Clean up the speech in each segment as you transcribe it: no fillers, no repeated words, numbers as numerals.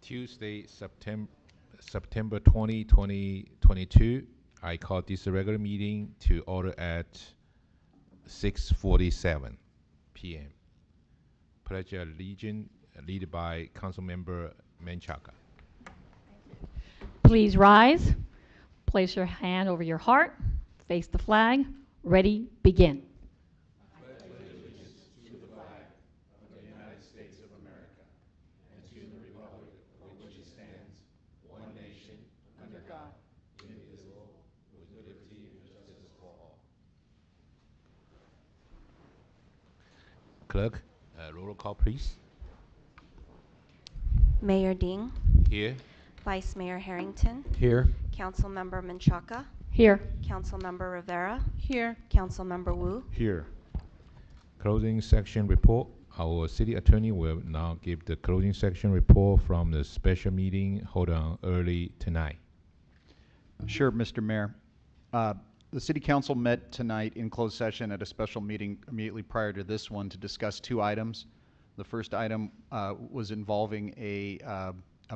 Tuesday, September 20, 2022. I call this a regular meeting to order at 6:47 p.m. Pledge of Allegiance, led by Councilmember Menchaca. Please rise. Place your hand over your heart. Face the flag. Ready, begin. Clerk, roll call, please. Mayor Ding, Here. Vice Mayor Harrington, Here. Councilmember Menchaca, Here. Councilmember Rivera, Here. Councilmember Wu. Here. Closing section report. Our city attorney will now give the closing section report from the special meeting held on early tonight. Sure, Mr. Mayor. The City Council met tonight in closed session at a special meeting immediately prior to this one to discuss two items. The first item was involving a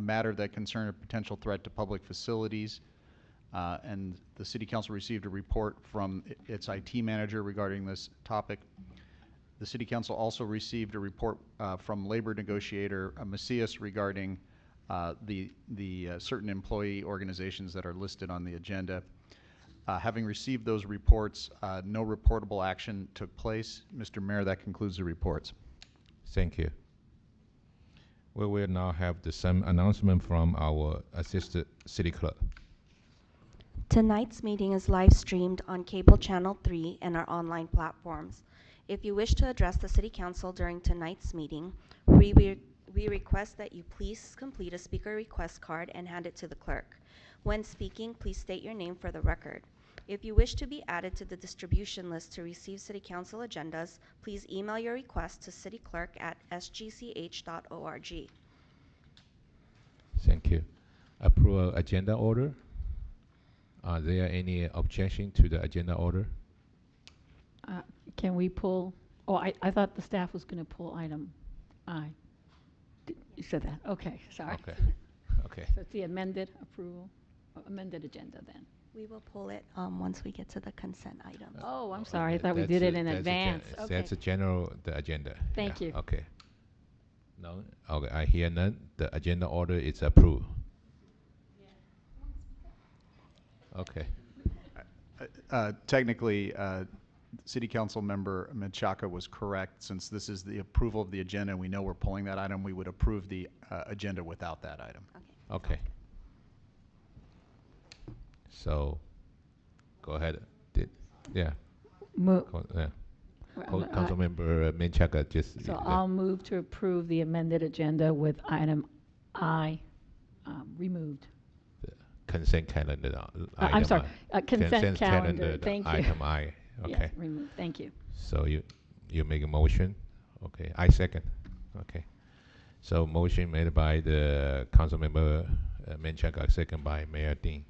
matter that concerned a potential threat to public facilities, and the City Council received a report from its IT manager regarding this topic. The City Council also received a report from labor negotiator Macias regarding the certain employee organizations that are listed on the agenda. Having received those reports, no reportable action took place. Mr. Mayor, that concludes the reports. Thank you. We will now have some announcement from our assistant city clerk. Tonight's meeting is live streamed on cable channel 3 and our online platforms. If you wish to address the City Council during tonight's meeting, we request that you please complete a speaker request card and hand it to the clerk. When speaking, please state your name for the record. If you wish to be added to the distribution list to receive City Council agendas, please email your request to cityclerk@sgch.org. Thank you. Approve agenda order. Are there any objection to the agenda order? Can we pull? Oh, I thought the staff was going to pull item I. You said that. Okay, sorry. Okay. Okay. So it's the amended approval, amended agenda then. We will pull it once we get to the consent items. Oh, I'm sorry. I thought we did it in advance. Okay. That's the agenda. Thank you. Okay. No? Okay, I hear none. The agenda order is approved. Okay. Technically, City Council member Menchaca was correct. Since this is the approval of the agenda and we know we're pulling that item, we would approve the agenda without that item. Okay. So, go ahead. Yeah. Yeah. Councilmember Menchaca just. So I'll move to approve the amended agenda with item I removed. Consent calendar. I'm sorry, consent calendar. Thank you. Item I. Okay. Yes, removed. Thank you. So you make a motion. Okay. I second. Okay. So motion made by the Councilmember Menchaca, second by Mayor Dean.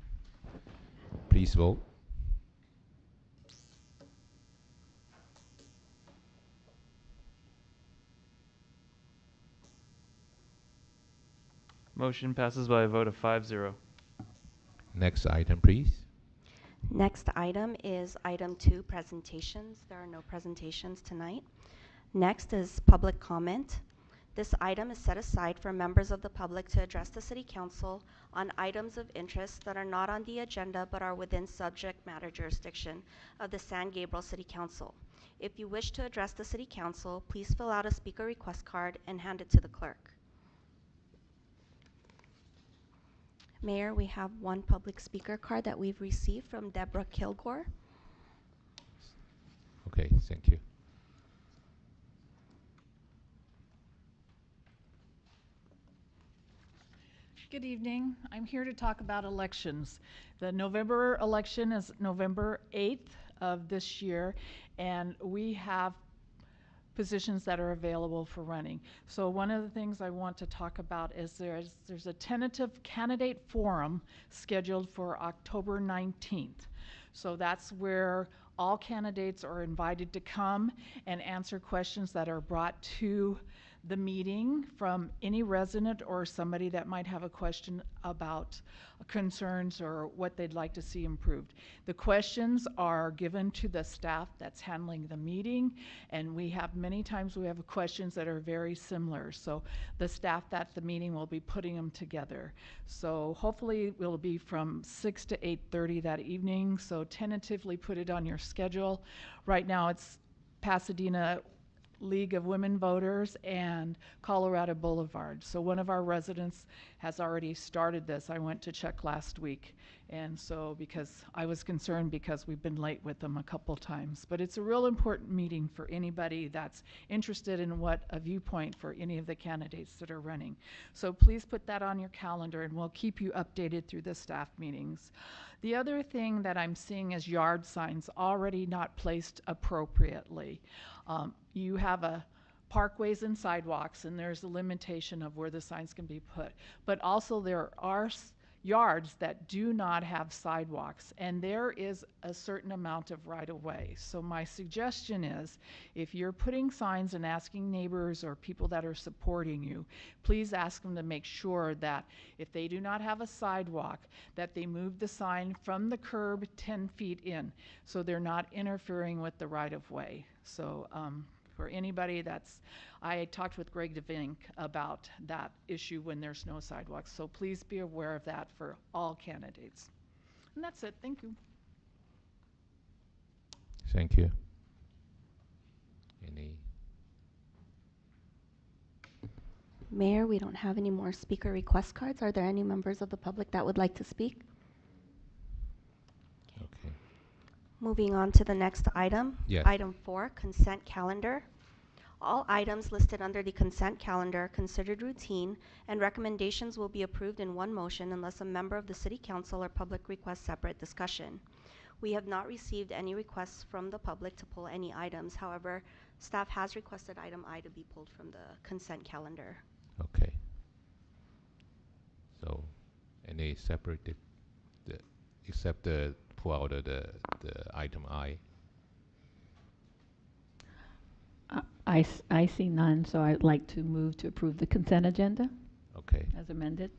Please vote. Motion passes by a vote of 5-0. Next item, please. Next item is item 2, presentations. There are no presentations tonight. Next is public comment. This item is set aside for members of the public to address the City Council on items of interest that are not on the agenda but are within subject matter jurisdiction of the San Gabriel City Council. If you wish to address the City Council, please fill out a speaker request card and hand it to the clerk. Mayor, we have one public speaker card that we've received from Deborah Kilgore. Okay, thank you. Good evening. I'm here to talk about elections. The November election is November 8th of this year, and we have positions that are available for running. So one of the things I want to talk about is there's a tentative candidate forum scheduled for October 19th. So that's where all candidates are invited to come and answer questions that are brought to the meeting from any resident or somebody that might have a question about concerns or what they'd like to see improved. The questions are given to the staff that's handling the meeting, and many times we have questions that are very similar. So the staff at the meeting will be putting them together. So hopefully it will be from 6 to 8:30 that evening. So tentatively put it on your schedule. Right now it's Pasadena League of Women Voters and Colorado Boulevard. So one of our residents has already started this. I went to check last week. And so because I was concerned because we've been late with them a couple times. But it's a real important meeting for anybody that's interested in what a viewpoint for any of the candidates that are running. So please put that on your calendar and we'll keep you updated through the staff meetings. The other thing that I'm seeing is yard signs already not placed appropriately. You have parkways and sidewalks, and there's a limitation of where the signs can be put. But also there are yards that do not have sidewalks, and there is a certain amount of right-of-way. So my suggestion is, if you're putting signs and asking neighbors or people that are supporting you, please ask them to make sure that if they do not have a sidewalk, that they move the sign from the curb 10 feet in, so they're not interfering with the right-of-way. So for anybody I talked with Greg DeVink about that issue when there's no sidewalks. So please be aware of that for all candidates. And that's it. Thank you. Thank you. Any? Mayor, we don't have any more speaker request cards. Are there any members of the public that would like to speak? Okay. Moving on to the next item. Yes. Item 4, consent calendar. All items listed under the consent calendar are considered routine, and recommendations will be approved in one motion unless a member of the City Council or public requests separate discussion. We have not received any requests from the public to pull any items. However, staff has requested item I to be pulled from the consent calendar. Okay. So, any separate, except the pull out of the item I. I see none, so I'd like to move to approve the consent agenda Okay. as amended.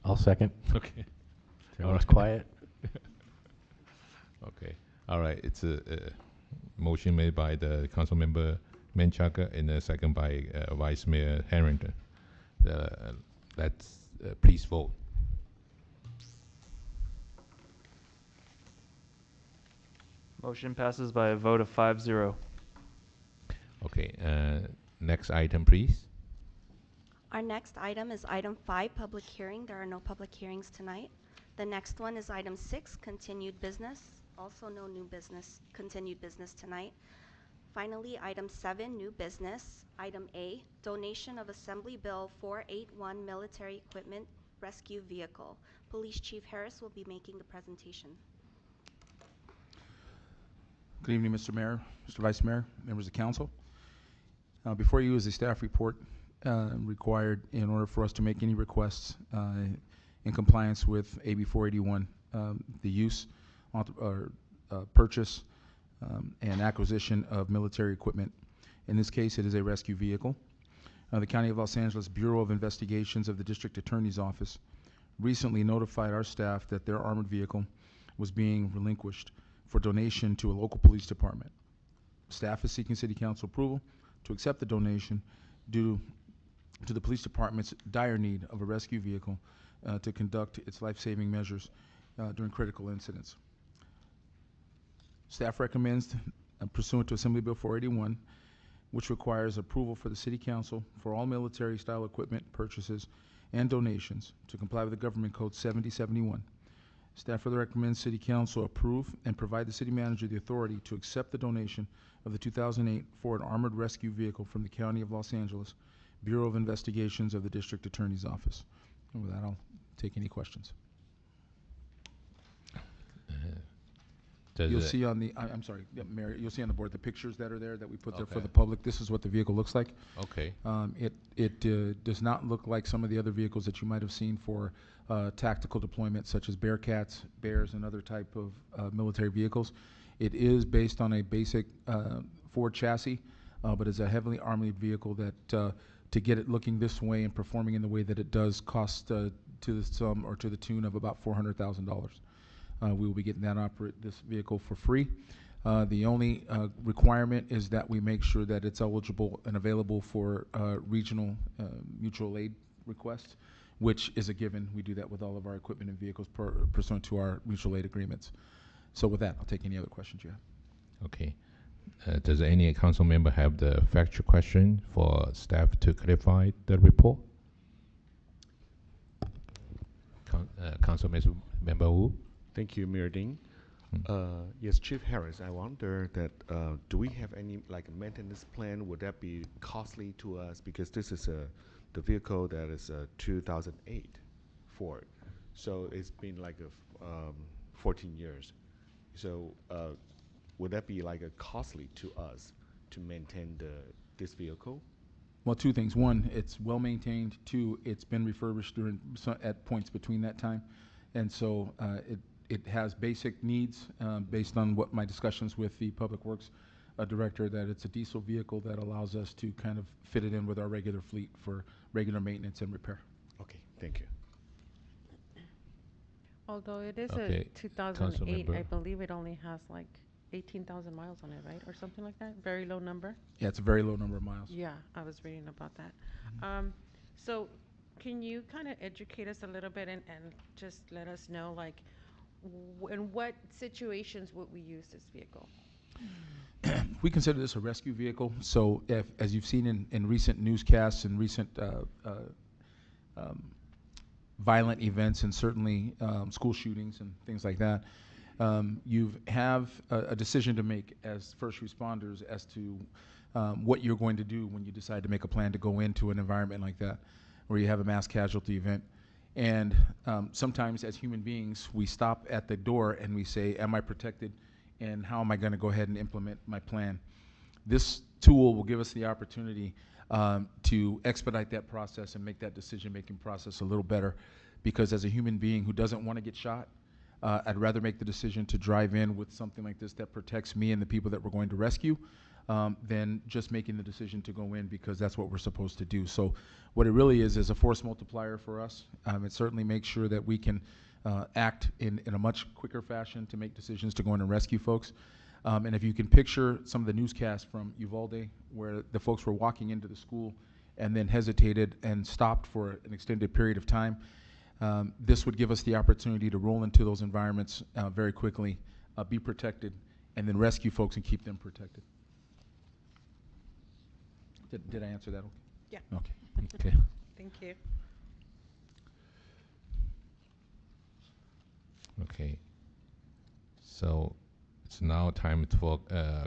I'll second. Okay. Everyone's quiet. Okay. All right. It's a motion made by the council member Menchaca and a second by Vice Mayor Harrington. Let's please vote. Motion passes by a vote of 5-0. Okay. Next item, please. Our next item is item 5, public hearing. There are no public hearings tonight. The next one is item 6, continued business. Also no new business, continued business tonight. Finally, item 7, new business. Item A, donation of Assembly Bill 481 military equipment rescue vehicle. Police Chief Harris will be making the presentation. Good evening, Mr. Mayor, Mr. Vice Mayor, members of council. Before you is a staff report required in order for us to make any requests in compliance with AB 481, the use, purchase, and acquisition of military equipment. In this case, it is a rescue vehicle. The County of Los Angeles Bureau of Investigations of the District Attorney's Office recently notified our staff that their armored vehicle was being relinquished for donation to a local police department. Staff is seeking City Council approval to accept the donation due to the police department's dire need of a rescue vehicle to conduct its life-saving measures during critical incidents. Staff recommends, pursuant to Assembly Bill 481, which requires approval for the City Council for all military-style equipment purchases and donations to comply with the Government Code 7071. Staff further recommends City Council approve and provide the City Manager the authority to accept the donation of the 2008 Ford Armored Rescue Vehicle from the County of Los Angeles Bureau of Investigations of the District Attorney's Office. And with that, I'll take any questions. You'll see on the, I'm sorry, yeah, Mayor, you'll see on the board the pictures that are there that we put there for Okay. the public. This is what the vehicle looks like. Okay. It does not look like some of the other vehicles that you might have seen for tactical deployment, such as Bearcats, Bears, and other type of military vehicles. It is based on a basic Ford chassis but it's a heavily armored vehicle that to get it looking this way and performing in the way that it does cost to the sum or to the tune of about $400,000. We will be getting that this vehicle for free. The only requirement is that we make sure that it's eligible and available for regional mutual aid requests, which is a given. We do that with all of our equipment and vehicles pursuant to our mutual aid agreements. So with that, I'll take any other questions you have. Okay. Does any council member have the factual question for staff to clarify the report? Council member Wu? Thank you, Mayor Dean. Yes, Chief Harris, I wonder that do we have any like maintenance plan? Would that be costly to us? Because this is the vehicle that is a 2008 Ford. So it's been like 14 years. So would that be like a costly to us to maintain this vehicle? Well, two things. One, it's well maintained. Two, it's been refurbished at points between that time. And so it has basic needs based on what my discussions with the Public Works Director, that it's a diesel vehicle that allows us to kind of fit it in with our regular fleet for regular maintenance and repair. Okay, thank you. Although it is Okay, a 2008, Councilmember. I believe it only has like 18,000 miles on it, right? Or something like that? Very low number? Yeah, it's a very low number of miles. Yeah, I was reading about that. So can you kind of educate us a little bit and just let us know, like, in what situations would we use this vehicle? We consider this a rescue vehicle. So as you've seen in recent newscasts and recent violent events and certainly school shootings and things like that, you have a decision to make as first responders as to what you're going to do when you decide to make a plan to go into an environment like that, where you have a mass casualty event. And sometimes as human beings, we stop at the door and we say, am I protected? And how am I going to go ahead and implement my plan? This tool will give us the opportunity to expedite that process and make that decision-making process a little better. Because as a human being who doesn't want to get shot, I'd rather make the decision to drive in with something like this that protects me and the people that we're going to rescue than just making the decision to go in because that's what we're supposed to do. So what it really is a force multiplier for us. It certainly makes sure that we can act in a much quicker fashion to make decisions to go in and rescue folks. And if you can picture some of the newscasts from Uvalde where the folks were walking into the school and then hesitated and stopped for an extended period of time, this would give us the opportunity to roll into those environments very quickly, be protected, and then rescue folks and keep them protected. Did I answer that okay? Yeah. Okay. Okay. Thank you. Okay. So it's now time for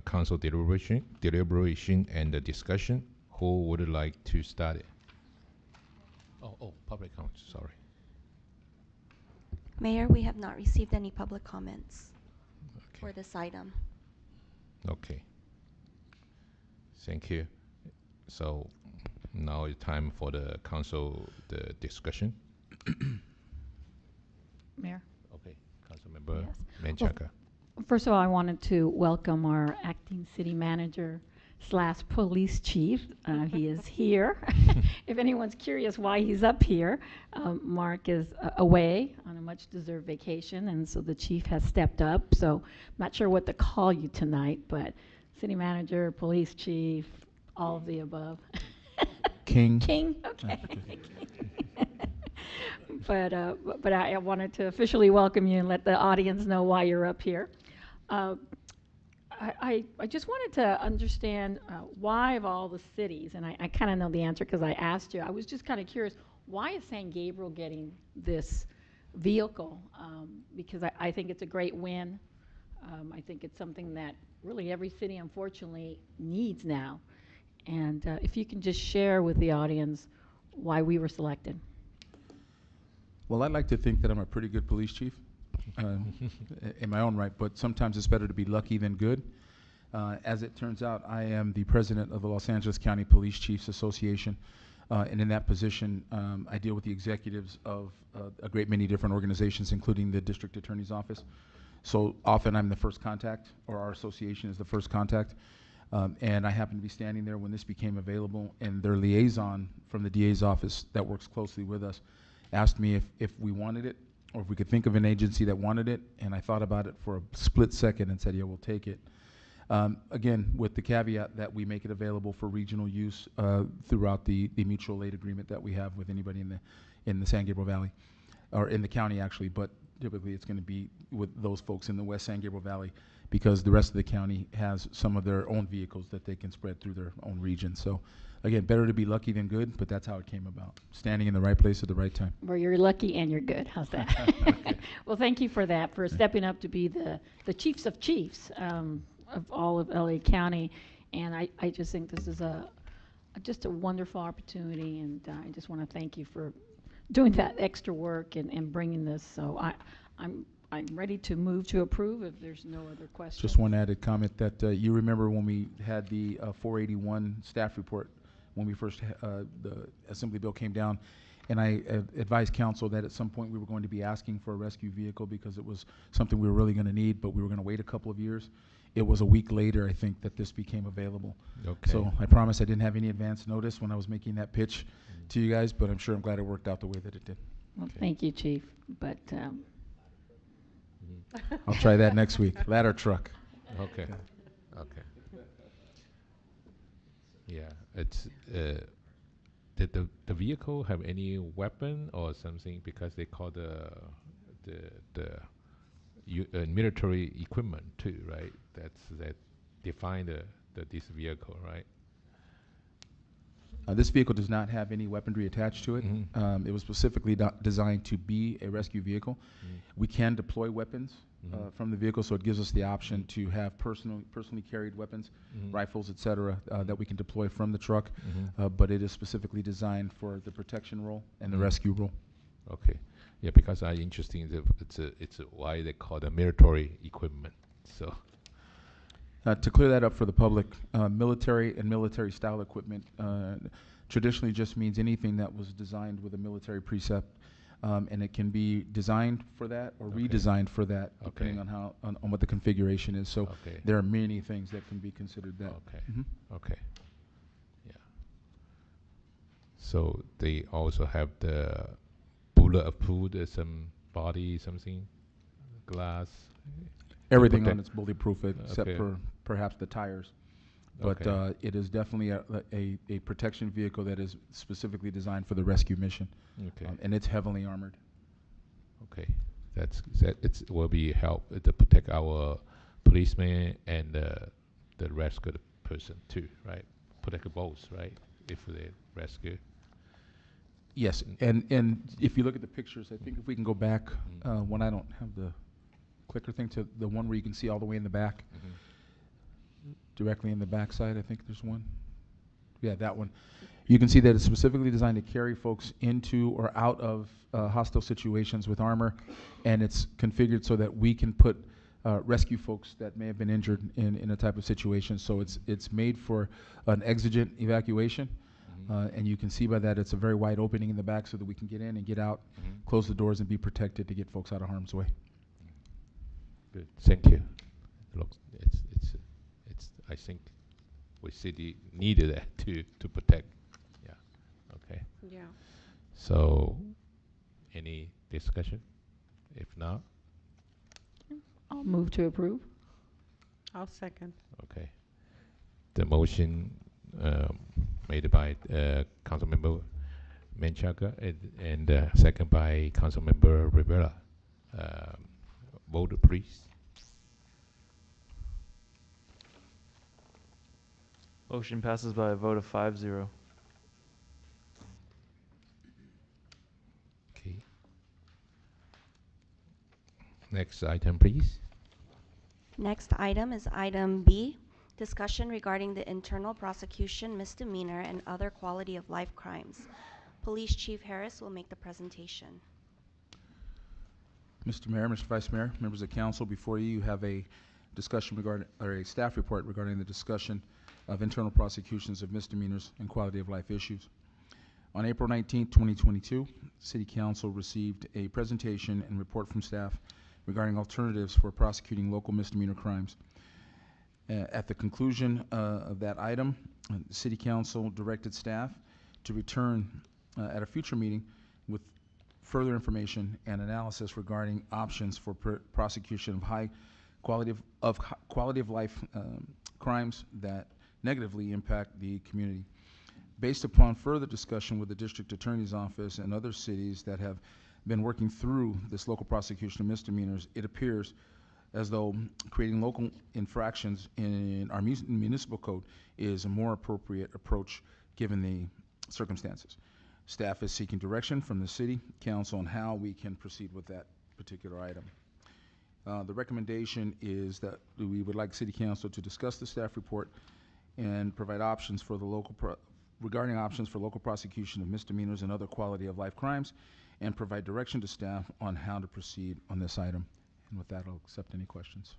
council deliberation and the discussion. Who would like to start it? Oh, public comments, sorry. Mayor, we have not received any public comments for Okay. this item. Okay. Thank you. So now it's time for the council discussion. Mayor? Okay, Councilmember Yes. Menchaca. First of all, I wanted to welcome our acting city manager / police chief. He is here. If anyone's curious why he's up here, Mark is away on a much-deserved vacation, and so the chief has stepped up. So I'm not sure what to call you tonight, but city manager, police chief, all of the above. King. King, okay. But I wanted to officially welcome you and let the audience know why you're up here. I just wanted to understand why of all the cities, and I kind of know the answer because I asked you. I was just kind of curious, why is San Gabriel getting this vehicle? Because I think it's a great win. I think it's something that really every city, unfortunately, needs now. And if you can just share with the audience why we were selected. Well, I'd like to think that I'm a pretty good police chief in my own right, but sometimes it's better to be lucky than good. As it turns out, I am the president of the Los Angeles County Police Chiefs Association, and in that position, I deal with the executives of a great many different organizations, including the district attorney's office. So often I'm the first contact, or our association is the first contact. And I happened to be standing there when this became available, and their liaison from the DA's office that works closely with us asked me if we wanted it, or if we could think of an agency that wanted it, and I thought about it for a split second and said, yeah, we'll take it. Again, with the caveat that we make it available for regional use throughout the mutual aid agreement that we have with anybody in the San Gabriel Valley, or in the county actually, but typically it's going to be with those folks in the West San Gabriel Valley, because the rest of the county has some of their own vehicles that they can spread through their own region. So again, better to be lucky than good, but that's how it came about. Standing in the right place at the right time. Well, you're lucky and you're good. How's that? Well, thank you for that, for stepping up to be the chiefs of chiefs of all of LA County. And I just think this is just a wonderful opportunity, and I just want to thank you for doing that extra work and bringing this. So I'm ready to move to approve if there's no other questions. Just one added comment that you remember when we had the 481 staff report, when we first, the Assembly bill came down, and I advised council that at some point we were going to be asking for a rescue vehicle because it was something we were really going to need, but we were going to wait a couple of years. It was a week later, I think, that this became available. Okay. So I promise I didn't have any advance notice when I was making that pitch to you guys, but I'm sure I'm glad it worked out the way that it did. Well, Okay. thank you, Chief. But I'll try that next week. Ladder truck. Okay. Okay. Yeah, it's did the vehicle have any weapon or something, because they call the military equipment too, right? That define this vehicle, right? This vehicle does not have any weaponry attached to it. Mhm. It was specifically designed to be a rescue vehicle. We can deploy weapons Mhm. from the vehicle, so it gives us the option to have personally carried weapons, Mhm. rifles, et cetera, that we can deploy from the truck. Mhm. But it is specifically designed for the protection role and the Mhm. rescue role. Okay. Yeah, because I'm interested in it's why they call the military equipment. So. To clear that up for the public, military and military style equipment traditionally just means anything that was designed with a military precept, and it can be designed for that or Okay. redesigned for that, depending Okay. on what the configuration is. So Okay. there are many things that can be considered that. Okay. Mhm. Okay. Yeah. So they also have the bullet approved, some body, something, glass. to Everything on protect- it's bulletproof except Okay. for perhaps the tires. But Okay. it is definitely a protection vehicle that is specifically designed for the rescue mission. Okay. And it's heavily armored. Okay. It will be help to protect our policemen and the rescued person too, right? Protect both, right? If they rescue. Yes, and if you look at the pictures, I think if we can go back, when I don't have the clicker thing, to the one where you can see all the way in the back, directly in the back side, I think there's one. Yeah, that one. You can see that it's specifically designed to carry folks into or out of hostile situations with armor, and it's configured so that we can put rescue folks that may have been injured in a type of situation. So it's made for an exigent evacuation. And you can see by that it's a very wide opening in the back so that we can get in and get out, close the doors, and be protected to get folks out of harm's way. Good. Thank you. Looks, it's. I think we city needed that to protect. Yeah. Okay. Yeah. So, any discussion? If not, I'll move to approve. I'll second. okay. The motion made by Councilmember Menchaca and second by Councilmember Rivera. Vote, please. Motion passes by a vote of 5-0. Okay. Next item, please. Next item is item B, discussion regarding the internal prosecution, misdemeanor, and other quality of life crimes. Police Chief Harris will make the presentation. Mr. Mayor, Mr. Vice Mayor, members of council, before you have a discussion regarding, or a staff report regarding the discussion of internal prosecutions of misdemeanors and quality of life issues. On April 19, 2022, City Council received a presentation and report from staff regarding alternatives for prosecuting local misdemeanor crimes. At the conclusion of that item, the City Council directed staff to return at a future meeting with further information and analysis regarding options for prosecution of high quality of life crimes that negatively impact the community. Based upon further discussion with the District Attorney's Office and other cities that have been working through this local prosecution of misdemeanors, it appears as though creating local infractions in our municipal code is a more appropriate approach given the circumstances. Staff is seeking direction from the City Council on how we can proceed with that particular item. The recommendation is that we would like City Council to discuss the staff report and provide options for the local regarding options for local prosecution of misdemeanors and other quality of life crimes, and provide direction to staff on how to proceed on this item. And with that, I'll accept any questions.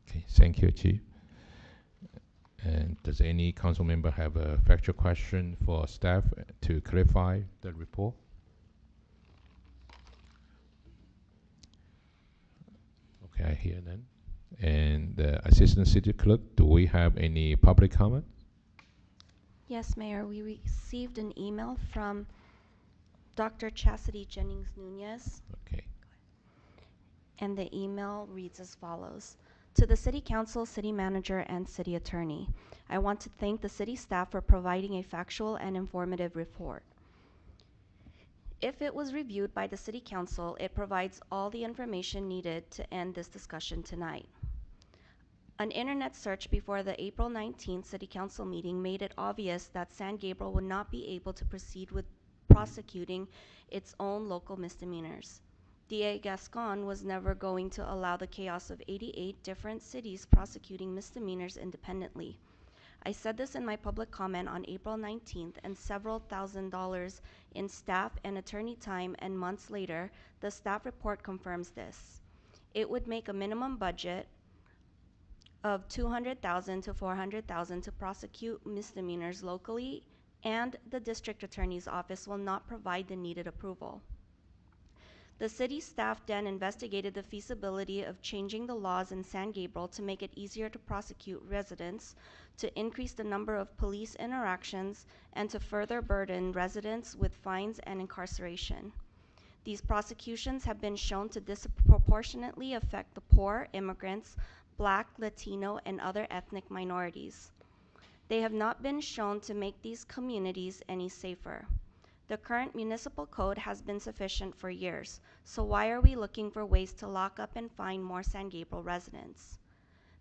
Okay, thank you, Chief. And does any council member have a factual question for staff to clarify the report? Okay, I hear none. And Assistant City Clerk, do we have any public comment? Yes, Mayor, we received an email from Dr. Chastity Jennings Nunez, Okay. and the email reads as follows. To the City Council, City Manager, and City Attorney, I want to thank the City staff for providing a factual and informative report. If it was reviewed by the City Council, it provides all the information needed to end this discussion tonight. An internet search before the April 19th City Council meeting made it obvious that San Gabriel would not be able to proceed with prosecuting its own local misdemeanors. DA Gascon was never going to allow the chaos of 88 different cities prosecuting misdemeanors independently. I said this in my public comment on April 19th, and several $1,000s in staff and attorney time, and months later, the staff report confirms this. It would make a minimum budget of $200,000 to $400,000 to prosecute misdemeanors locally, and the District Attorney's Office will not provide the needed approval. The city staff then investigated the feasibility of changing the laws in San Gabriel to make it easier to prosecute residents, to increase the number of police interactions, and to further burden residents with fines and incarceration. These prosecutions have been shown to disproportionately affect the poor, immigrants, Black, Latino, and other ethnic minorities. They have not been shown to make these communities any safer. The current municipal code has been sufficient for years, so why are we looking for ways to lock up and fine more San Gabriel residents?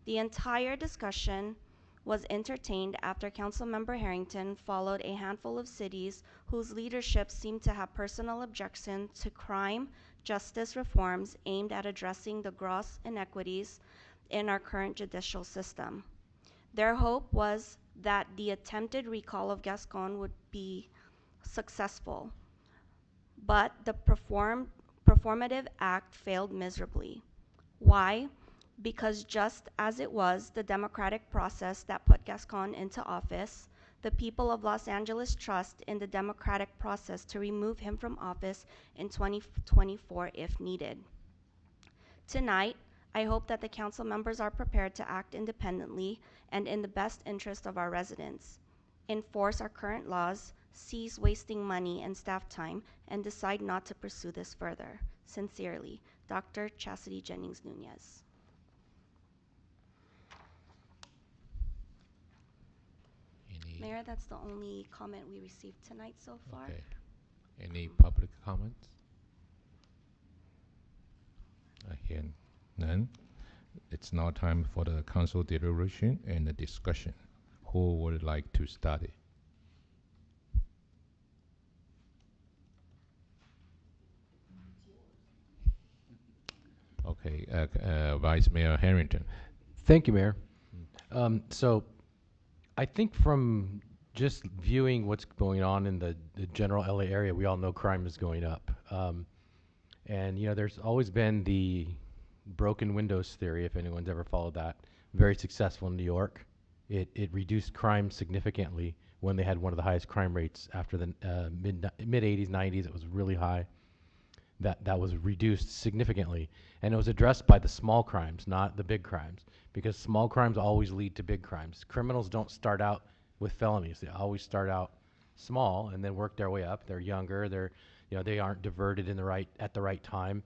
The entire discussion was entertained after Councilmember Harrington followed a handful of cities whose leadership seemed to have personal objection to crime justice reforms aimed at addressing the gross inequities in our current judicial system. Their hope was that the attempted recall of Gascon would be successful, but the performative act failed miserably. Why? Because just as it was the democratic process that put Gascon into office, the people of Los Angeles trust in the democratic process to remove him from office in 2024 if needed. Tonight, I hope that the council members are prepared to act independently and in the best interest of our residents, enforce our current laws, cease wasting money and staff time, and decide not to pursue this further. Sincerely, Dr. Chastity Jennings Nunez. Mayor, that's the only comment we received tonight so far. Okay. Any public comments? I hear none. It's now time for the council deliberation and the discussion. Who would like to start it? Okay, Vice Mayor Harrington. Thank you, Mayor. So I think from just viewing what's going on in the general LA area, we all know crime is going up. And you know, there's always been the broken windows theory, if anyone's ever followed that, very successful in New York. It reduced crime significantly when they had one of the highest crime rates after the mid 80s, 90s. It was really high. that was reduced significantly. And it was addressed by the small crimes, not the big crimes, because small crimes always lead to big crimes. Criminals don't start out with felonies. They always start out small and then work their way up. They're younger. They aren't diverted at the right time.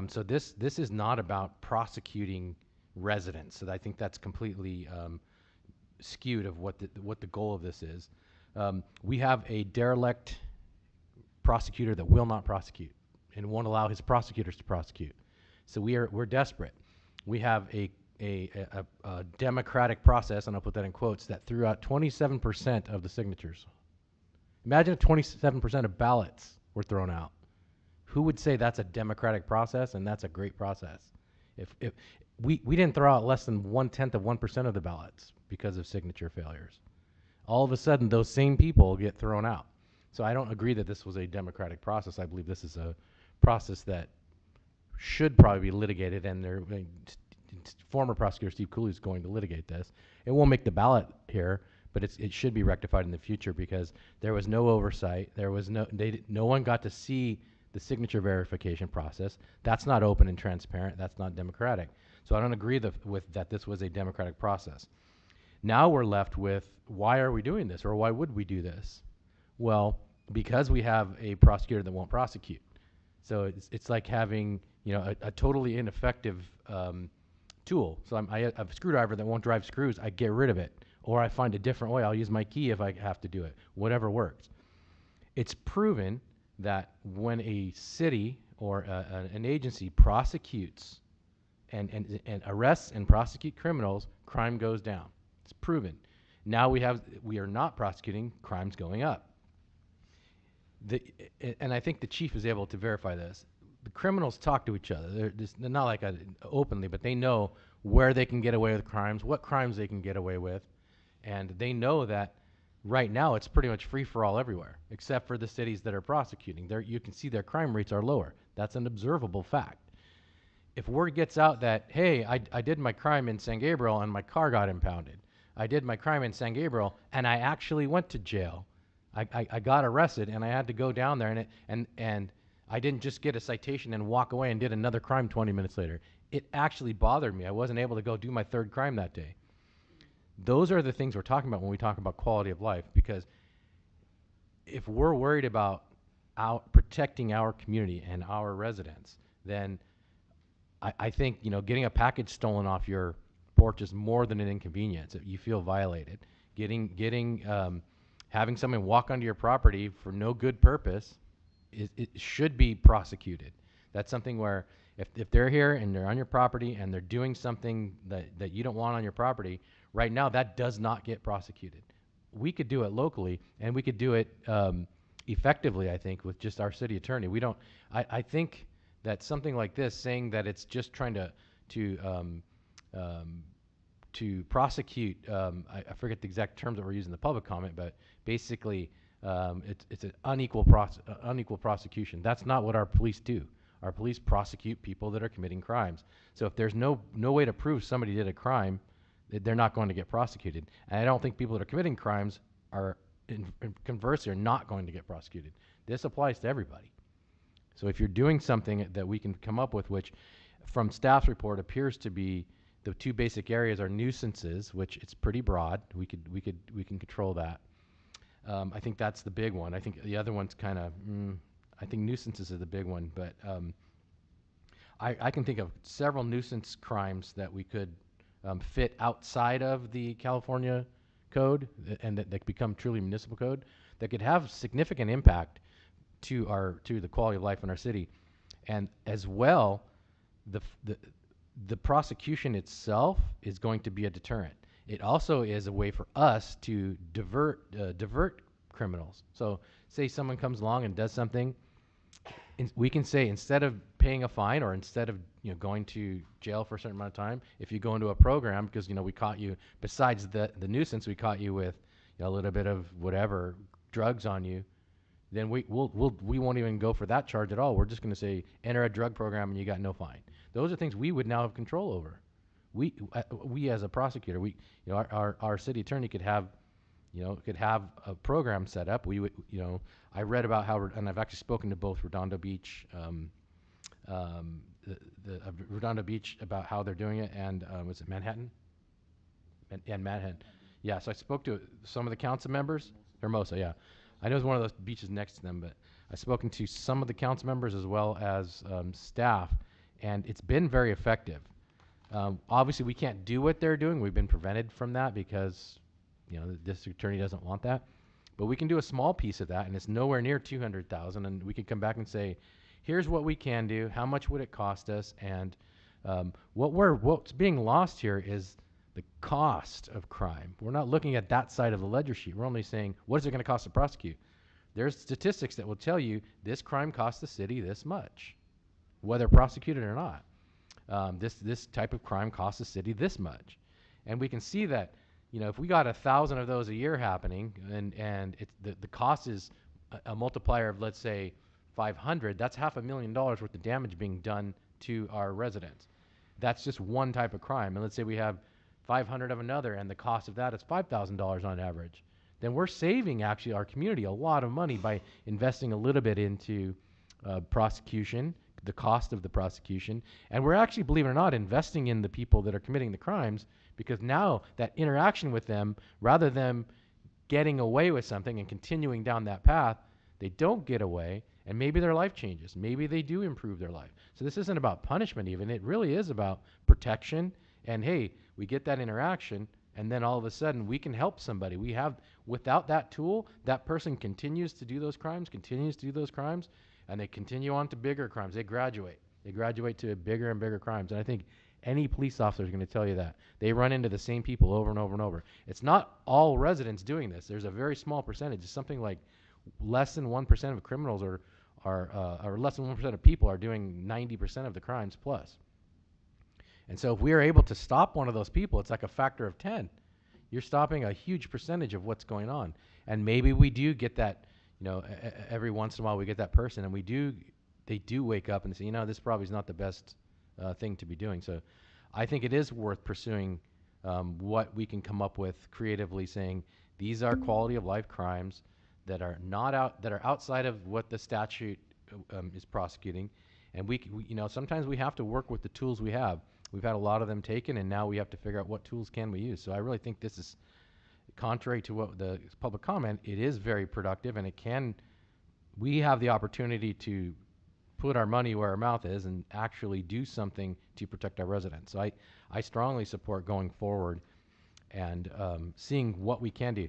So this is not about prosecuting residents. So I think that's completely skewed of what the goal of this is. We have a derelict prosecutor that will not prosecute and won't allow his prosecutors to prosecute. So we're desperate. We have a democratic process, and I'll put that in quotes, that threw out 27% of the signatures. Imagine if 27% of ballots were thrown out. Who would say that's a democratic process and that's a great process? If we didn't throw out less than 0.1% of the ballots because of signature failures. All of a sudden, those same people get thrown out. So I don't agree that this was a democratic process. I believe this is a process that should probably be litigated, and former prosecutor Steve Cooley is going to litigate this. It won't make the ballot here, but it should be rectified in the future because there was no oversight. There was no one got to see the signature verification process. That's not open and transparent. That's not democratic. So I don't agree with that this was a democratic process. Now we're left with, why are we doing this, or why would we do this? Well, because we have a prosecutor that won't prosecute. So it's like having a totally ineffective tool. So I have a screwdriver that won't drive screws. I get rid of it, or I find a different way. I'll use my key if I have to do it. Whatever works. It's proven that when a city or an agency prosecutes and arrests and prosecute criminals, crime goes down. It's proven. Now we are not prosecuting, crime's going up. And I think the chief is able to verify this. The criminals talk to each other. They're not like openly, but they know where they can get away with crimes, what crimes they can get away with, and they know that right now it's pretty much free for all everywhere, except for the cities that are prosecuting. You can see their crime rates are lower. That's an observable fact. If word gets out that, hey, I did my crime in San Gabriel and my car got impounded. I did my crime in San Gabriel and I actually went to jail. I got arrested and I had to go down there and I didn't just get a citation and walk away and did another crime 20 minutes later. It actually bothered me. I wasn't able to go do my third crime that day. Those are the things we're talking about when we talk about quality of life, because if we're worried about protecting our community and our residents, then I think getting a package stolen off your porch is more than an inconvenience. You feel violated. Having someone walk onto your property for no good purpose, it should be prosecuted. That's something where if they're here and they're on your property and they're doing something that you don't want on your property, right now that does not get prosecuted. We could do it locally, and we could do it effectively, I think, with just our city attorney. I think that something like this, saying that it's just trying to prosecute, I forget the exact terms that we're using in the public comment, but basically it's an unequal prosecution. That's not what our police do. Our police prosecute people that are committing crimes. So if there's no way to prove somebody did a crime, they're not going to get prosecuted. And I don't think people that are committing crimes are, conversely, are not going to get prosecuted. This applies to everybody. So if you're doing something that we can come up with, which from staff's report appears to be the two basic areas are nuisances, which it's pretty broad. We can control that. I think that's the big one. I think the other one's kind of, I think nuisances is the big one, but I can think of several nuisance crimes that we could fit outside of the California code and that become truly municipal code that could have significant impact to the quality of life in our city. And as well, the prosecution itself is going to be a deterrent. It also is a way for us to divert criminals. So say someone comes along and does something, we can say, instead of paying a fine or instead of going to jail for a certain amount of time, if you go into a program, because we caught you, besides the nuisance, we caught you with a little bit of whatever drugs on you, then we won't even go for that charge at all. We're just going to say enter a drug program and you got no fine. Those are things we would now have control over. We as a prosecutor, our city attorney could have a program set up. I read about how, and I've actually spoken to both Redondo Beach of Redondo Beach about how they're doing it, and was it Manhattan? And Manhattan. Yeah, so I spoke to some of the council members. Hermosa, yeah. I know it's one of those beaches next to them, but I've spoken to some of the council members as well as staff, and it's been very effective. Obviously, we can't do what they're doing. We've been prevented from that because, you know, the district attorney doesn't want that. But we can do a small piece of that, and it's nowhere near 200,000. And we can come back and say, here's what we can do. How much would it cost us? And what's being lost here is the cost of crime. We're not looking at that side of the ledger sheet. We're only saying, what is it going to cost to prosecute? There's statistics that will tell you this crime costs the city this much, whether prosecuted or not. This type of crime costs the city this much. And we can see that, you know, if we got 1,000 of those a year happening, and the cost is a multiplier of, let's say, 500, that's $500,000 worth of damage being done to our residents. That's just one type of crime. And let's say we have 500 of another, and the cost of that is $5,000 on average. Then we're saving, actually, our community a lot of money by investing a little bit into prosecution, the cost of the prosecution. And we're actually, believe it or not, investing in the people that are committing the crimes, because now that interaction with them, rather than getting away with something and continuing down that path, they don't get away, and maybe their life changes. Maybe they do improve their life. So this isn't about punishment even. It really is about protection. And hey, we get that interaction, and then all of a sudden we can help somebody. We have, without that tool, that person continues to do those crimes, and they continue on to bigger crimes. They graduate. They graduate to bigger and bigger crimes. And I think any police officer is going to tell you that. They run into the same people over and over and over. It's not all residents doing this. There's a very small percentage. It's something like less than 1% of criminals or less than 1% of people are doing 90% of the crimes plus. And so if we are able to stop one of those people, it's like a factor of 10. You're stopping a huge percentage of what's going on. And maybe we do get that, you know, every once in a while we get that person, and they do wake up and say, you know, this probably is not the best thing to be doing. So I think it is worth pursuing what we can come up with creatively, saying these are quality of life crimes that are outside of what the statute is prosecuting. And we, you know, sometimes we have to work with the tools we have. We've had a lot of them taken, and now we have to figure out what tools can we use. So I really think this is, contrary to what the public comment, it is very productive, and we have the opportunity to put our money where our mouth is and actually do something to protect our residents. So I strongly support going forward and seeing what we can do.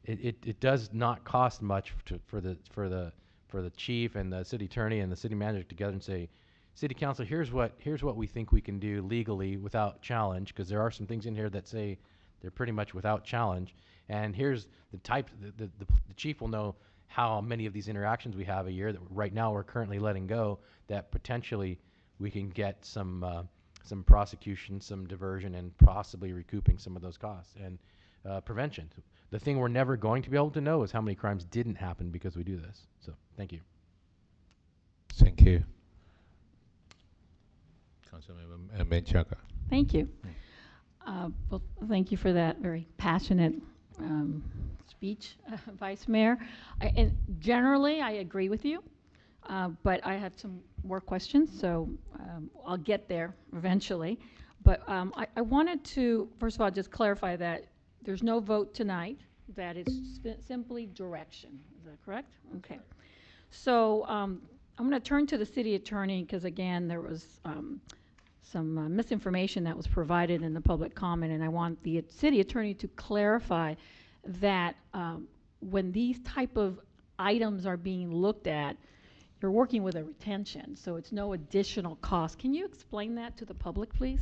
It does not cost much for the chief and the city attorney and the city manager together and say, City Council, here's what we think we can do legally without challenge, because there are some things in here that say they're pretty much without challenge. And here's the type, the chief will know how many of these interactions we have a year that right now we're currently letting go, that potentially we can get some prosecution, some diversion, and possibly recouping some of those costs. And prevention. The thing we're never going to be able to know is how many crimes didn't happen because we do this. So thank you. Thank you. Councilmember Menchaca. Thank you. Well, thank you for that very passionate speech, Vice Mayor. And generally, I agree with you, but I have some more questions, so I'll get there eventually. But I wanted to, first of all, just clarify that there's no vote tonight. That is simply direction. Is that correct? Okay. So I'm going to turn to the city attorney, because again, there was some misinformation that was provided in the public comment, and I want the city attorney to clarify that when these type of items are being looked at, you're working with a retention, so it's no additional cost. Can you explain that to the public, please?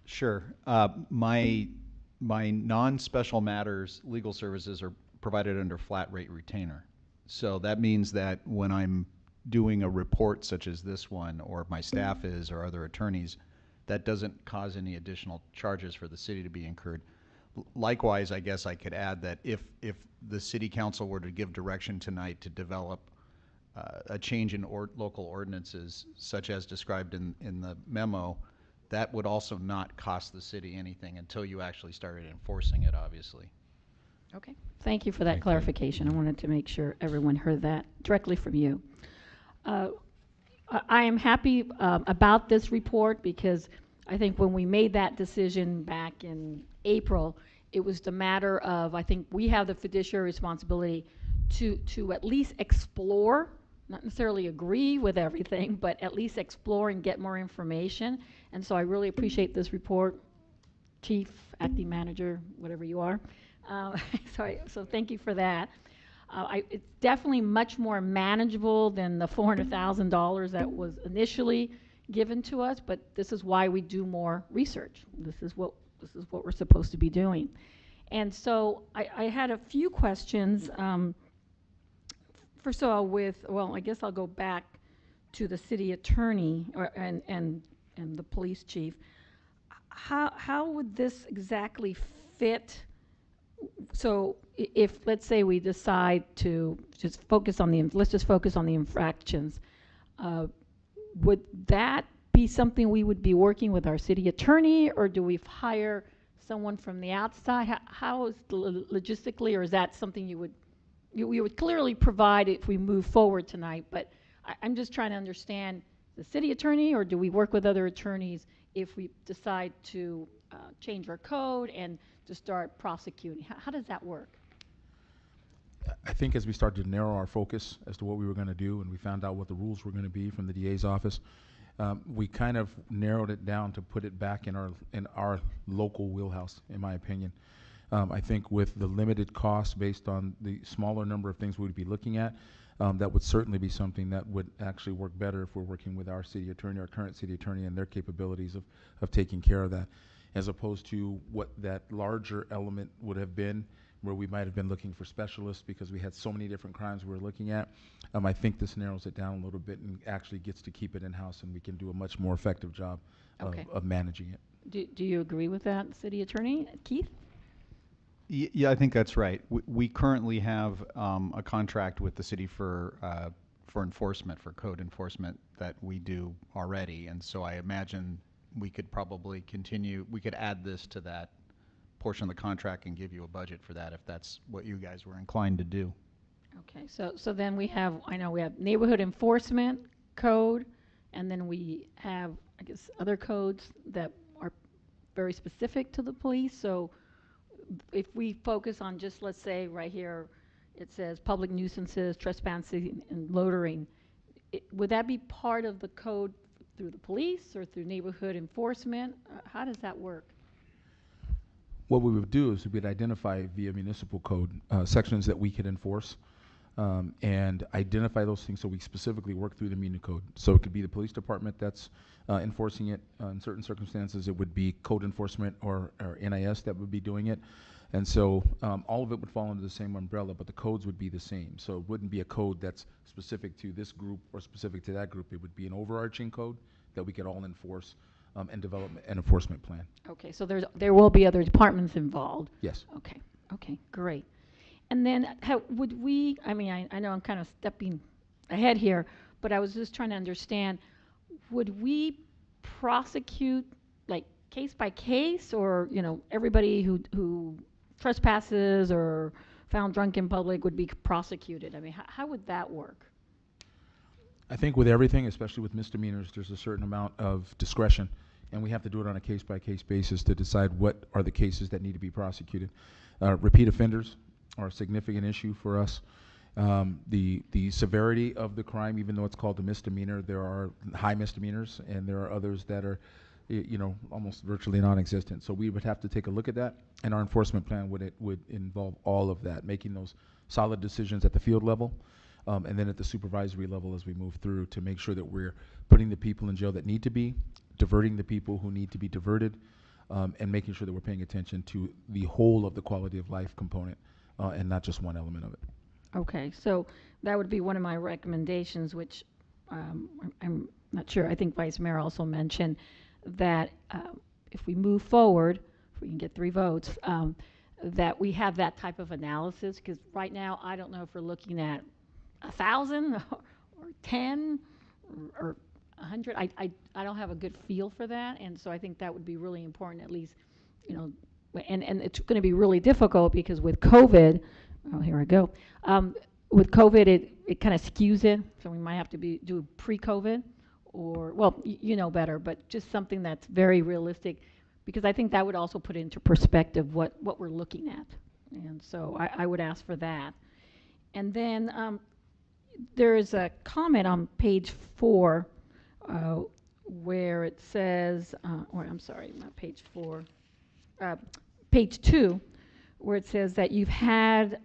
Sure. My non-special matters legal services are provided under flat rate retainer. So that means that when I'm doing a report such as this one, or my staff is, or other attorneys, that doesn't cause any additional charges for the city to be incurred. Likewise, I guess I could add that if the city council were to give direction tonight to develop a change in local ordinances, such as described in the memo, that would also not cost the city anything until you actually started enforcing it, obviously. Okay. Thank you for that clarification. I wanted to make sure everyone heard that directly from you. I am happy about this report because I think when we made that decision back in April, it was the matter of, I think we have the fiduciary responsibility to at least explore, not necessarily agree with everything, but at least explore and get more information. And so I really appreciate this report, Chief, Acting Manager, whatever you are. So thank you for that. It's definitely much more manageable than the $400,000 that was initially given to us, but this is why we do more research. This is what we're supposed to be doing. And so I had a few questions. First of all, well, I guess I'll go back to the city attorney and the police chief. How would this exactly fit? So if, let's say, we decide to just focus on let's just focus on the infractions, would that be something we would be working with our city attorney, or do we hire someone from the outside? How is logistically, or is that something you would clearly provide if we move forward tonight? But I'm just trying to understand the city attorney, or do we work with other attorneys if we decide to change our code and to start prosecuting? How does that work? I think as we started to narrow our focus as to what we were going to do, and we found out what the rules were going to be from the DA's office, we kind of narrowed it down to put it back in our local wheelhouse, in my opinion. I think with the limited cost based on the smaller number of things we'd be looking at, that would certainly be something that would actually work better if we're working with our city attorney, our current city attorney, and their capabilities of taking care of that, as opposed to what that larger element would have been, where we might have been looking for specialists because we had so many different crimes we were looking at. I think this narrows it down a little bit and actually gets to keep it in-house, and we can do a much more effective job of managing it. Do you agree with that, city attorney? Keith? Yeah, I think that's right. We currently have a contract with the city for enforcement, for code enforcement that we do already, and so I imagine we could probably we could add this to that portion of the contract and give you a budget for that if that's what you guys were inclined to do. Okay, so then I know we have neighborhood enforcement code, and then we have, I guess, other codes that are very specific to the police. So if we focus on just, let's say right here, it says public nuisances, trespassing, and loitering, would that be part of the code through the police or through neighborhood enforcement? How does that work? What we would do is we would identify via municipal code sections that we could enforce, and identify those things so we specifically work through the muni code. So it could be the police department that's enforcing it. In certain circumstances, it would be code enforcement or NIS that would be doing it. And so all of it would fall under the same umbrella, but the codes would be the same. So it wouldn't be a code that's specific to this group or specific to that group. It would be an overarching code that we could all enforce and develop an enforcement plan. Okay, so there will be other departments involved. Yes. Okay, great. And then would we, I mean, I know I'm kind of stepping ahead here, but I was just trying to understand, would we prosecute like case by case, or, you know, everybody who trespasses or found drunk in public would be prosecuted? I mean, how would that work? I think with everything, especially with misdemeanors, there's a certain amount of discretion, and we have to do it on a case-by-case basis to decide what are the cases that need to be prosecuted. Repeat offenders are a significant issue for us. The severity of the crime, even though it's called a misdemeanor, there are high misdemeanors, and there are others that are, you know, almost virtually non-existent. So we would have to take a look at that, and our enforcement plan would involve all of that, making those solid decisions at the field level, and then at the supervisory level as we move through, to make sure that we're putting the people in jail that need to be, diverting the people who need to be diverted, and making sure that we're paying attention to the whole of the quality of life component, and not just one element of it. Okay, so that would be one of my recommendations, which I'm not sure, I think Vice Mayor also mentioned that if we move forward, if we can get 3 votes, that we have that type of analysis, because right now I don't know if we're looking at 1,000 or 10 or 100. I don't have a good feel for that, and so I think that would be really important, at least, you know, and it's going to be really difficult because with COVID, oh, here I go. With COVID, it kind of skews it, so we might have to do pre-COVID or, well, you know better, but just something that's very realistic, because I think that would also put into perspective what we're looking at. And so I would ask for that. And then there is a comment on page 4 where it says, or I'm sorry, not page 4, page 2, where it says that you've had,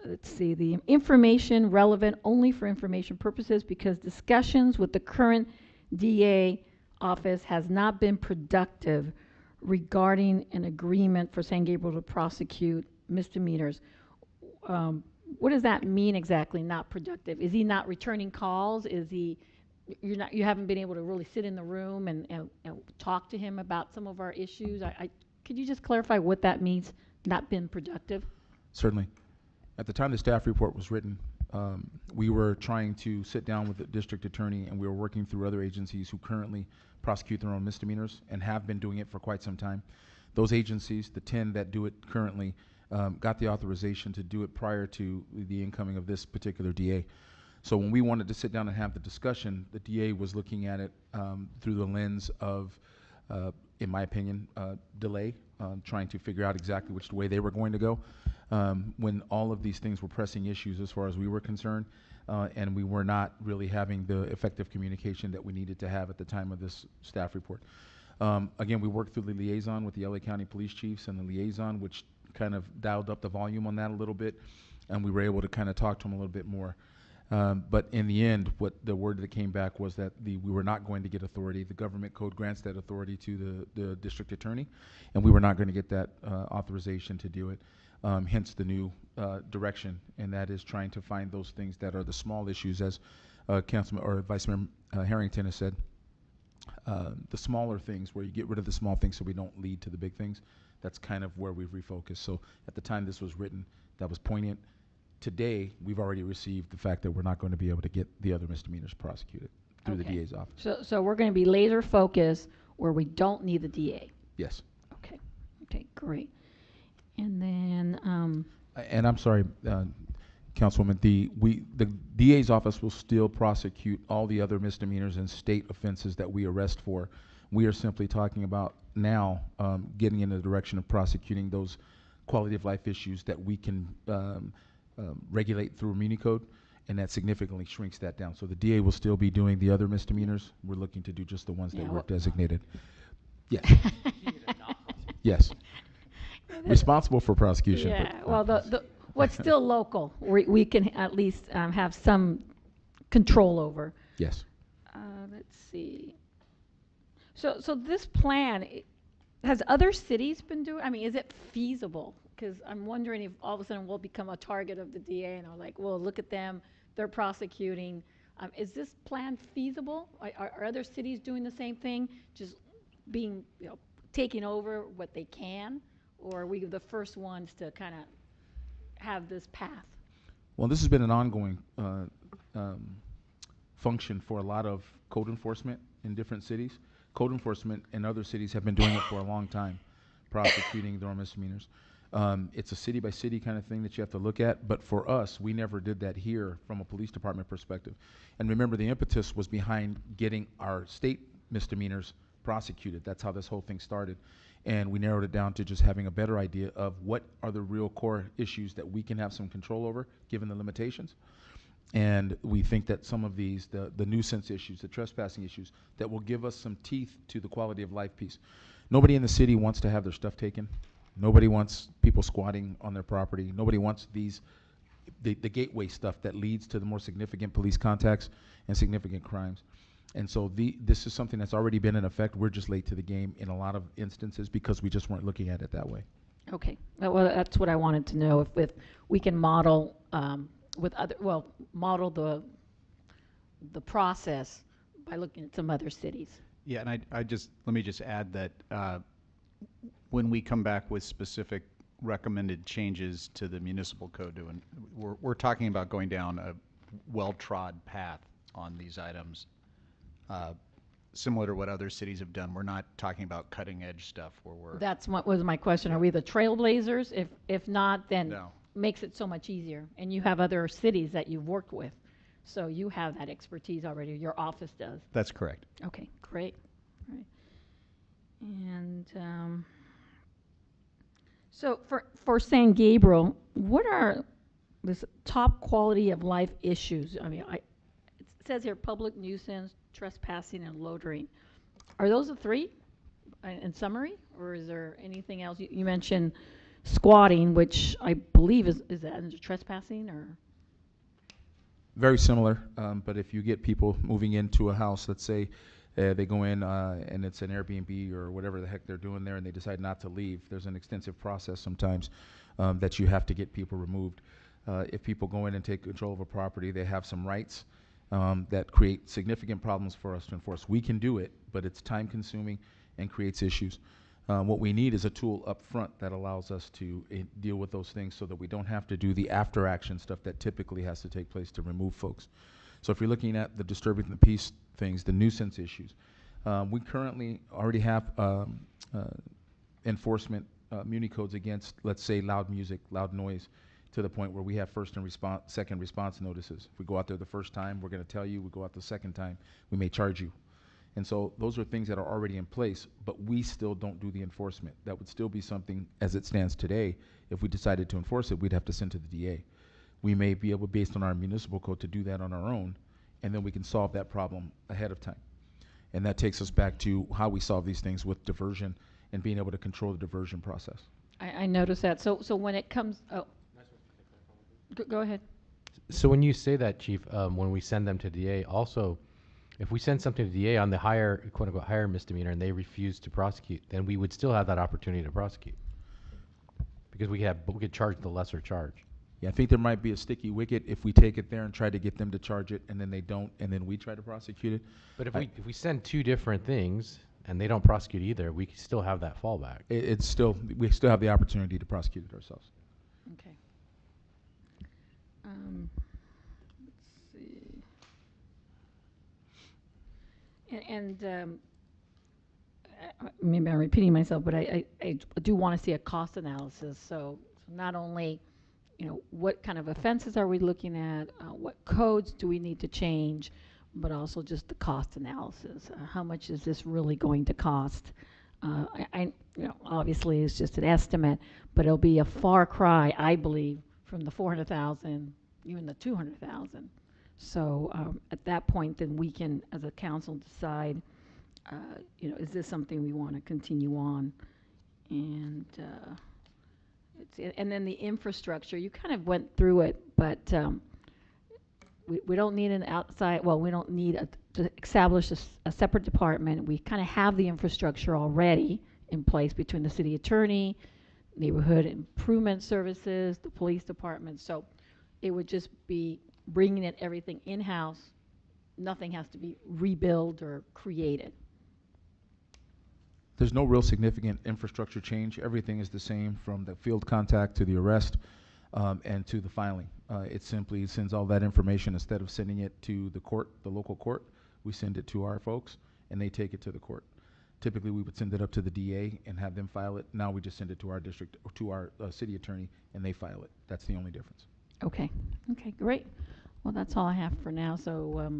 let's see, the information relevant only for information purposes because discussions with the current DA office has not been productive regarding an agreement for San Gabriel to prosecute misdemeanors. What does that mean exactly, not productive? Is he not returning calls? Is he, you haven't been able to really sit in the room and talk to him about some of our issues? Could you just clarify what that means, not been productive? Certainly. At the time the staff report was written, we were trying to sit down with the district attorney, and we were working through other agencies who currently prosecute their own misdemeanors and have been doing it for quite some time. Those agencies, the 10 that do it currently, got the authorization to do it prior to the incoming of this particular DA. So when we wanted to sit down and have the discussion, the DA was looking at it through the lens of, in my opinion, delay, trying to figure out exactly which way they were going to go. When all of these things were pressing issues as far as we were concerned, and we were not really having the effective communication that we needed to have at the time of this staff report. Again, we worked through the liaison with the LA County Police Chiefs and the liaison, which kind of dialed up the volume on that a little bit, and we were able to kind of talk to them a little bit more. But in the end, what the word that came back was that we were not going to get authority. The government code grants that authority to the district attorney, and we were not going to get that authorization to do it. Hence the new direction, and that is trying to find those things that are the small issues, as Councilman or Vice Mayor Harrington has said. The smaller things, where you get rid of the small things so we don't lead to the big things. That's kind of where we've refocused. So at the time this was written, that was poignant. Today, we've already received the fact that we're not going to be able to get the other misdemeanors prosecuted through the DA's office. So we're going to be laser focused where we don't need the DA. Yes. Okay. Okay, great. And then, and I'm sorry, Councilwoman, the DA's office will still prosecute all the other misdemeanors and state offenses that we arrest for. We are simply talking about now getting in the direction of prosecuting those quality of life issues that we can regulate through Muni Code, and that significantly shrinks that down. So the DA will still be doing the other misdemeanors. We're looking to do just the ones that were designated. Yes. Yes. Responsible for prosecution. Yeah, well, what's still local, we can at least have some control over. Yes. Let's see. So this plan, has other cities been doing, I mean, is it feasible? Because I'm wondering if all of a sudden we'll become a target of the DA and are like, well, look at them, they're prosecuting. Is this plan feasible? Are other cities doing the same thing, just being, taking over what they can? Or are we the first ones to kind of have this path? Well, this has been an ongoing function for a lot of code enforcement in different cities. Code enforcement in other cities have been doing it for a long time, prosecuting their misdemeanors. It's a city by city kind of thing that you have to look at, but for us, we never did that here from a police department perspective. And remember, the impetus was behind getting our state misdemeanors prosecuted. That's how this whole thing started. And we narrowed it down to just having a better idea of what are the real core issues that we can have some control over, given the limitations. And we think that some of these, the nuisance issues, the trespassing issues, that will give us some teeth to the quality of life piece. Nobody in the city wants to have their stuff taken. Nobody wants people squatting on their property. Nobody wants the gateway stuff that leads to the more significant police contacts and significant crimes. And so this is something that's already been in effect. We're just late to the game in a lot of instances because we just weren't looking at it that way. Okay. Well, that's what I wanted to know, if we can model model the process by looking at some other cities. Yeah, and let me just add that when we come back with specific recommended changes to the municipal code, we're talking about going down a well-trod path on these items. Similar to what other cities have done. We're not talking about cutting edge stuff where we're... That's what was my question. Are we the trailblazers? If not, then No. makes it so much easier. And you have other cities that you've worked with. So you have that expertise already, your office does. That's correct. Okay, great. Right. And so for San Gabriel, what are the top quality of life issues? I mean, it says here public nuisance, trespassing, and loitering. Are those the three in summary, or is there anything else? You mentioned squatting, which I believe is that under trespassing or? Very similar, but if you get people moving into a house, let's say they go in and it's an Airbnb or whatever the heck they're doing there and they decide not to leave, there's an extensive process sometimes that you have to get people removed. If people go in and take control of a property, they have some rights that create significant problems for us to enforce. We can do it, but it's time consuming and creates issues. What we need is a tool up front that allows us to deal with those things so that we don't have to do the after action stuff that typically has to take place to remove folks. So if you're looking at the disturbing the peace things, the nuisance issues, we currently already have enforcement muni codes against, let's say, loud music, loud noise, to the point where we have first and second response notices. If we go out there the first time, we're going to tell you. We go out the second time, we may charge you. And so those are things that are already in place, but we still don't do the enforcement. That would still be something, as it stands today, if we decided to enforce it, we'd have to send to the DA. We may be able, based on our municipal code, to do that on our own, and then we can solve that problem ahead of time. And that takes us back to how we solve these things with diversion and being able to control the diversion process. I noticed that. So when it comes, go ahead. So when you say that, Chief, when we send them to DA, also, if we send something to DA on the higher, quote unquote, higher misdemeanor and they refuse to prosecute, then we would still have that opportunity to prosecute. Because we could charge the lesser charge. Yeah, I think there might be a sticky wicket if we take it there and try to get them to charge it and then they don't, and then we try to prosecute it. But if we send two different things and they don't prosecute either, we can still have that fallback. We still have the opportunity to prosecute it ourselves. Okay. Let's see. And maybe I'm repeating myself, but I do want to see a cost analysis. So not only, what kind of offenses are we looking at, what codes do we need to change, but also just the cost analysis. How much is this really going to cost? Obviously it's just an estimate, but it'll be a far cry, I believe, from the 400,000, even the 200,000. So at that point, then we can, as a council, decide, is this something we want to continue on? And and then the infrastructure, you kind of went through it, but we don't need an outside, we don't need to establish a separate department. We kind of have the infrastructure already in place between the city attorney, neighborhood improvement services, the police department. So it would just be bringing everything in-house. Nothing has to be rebuilt or created. There's no real significant infrastructure change. Everything is the same from the field contact to the arrest and to the filing. It simply sends all that information. Instead of sending it to the court, the local court, we send it to our folks and they take it to the court. Typically we would send it up to the DA and have them file it. Now we just send it to our district or to our city attorney and they file it. That's the only difference. Okay. Okay, great. Well, that's all I have for now. So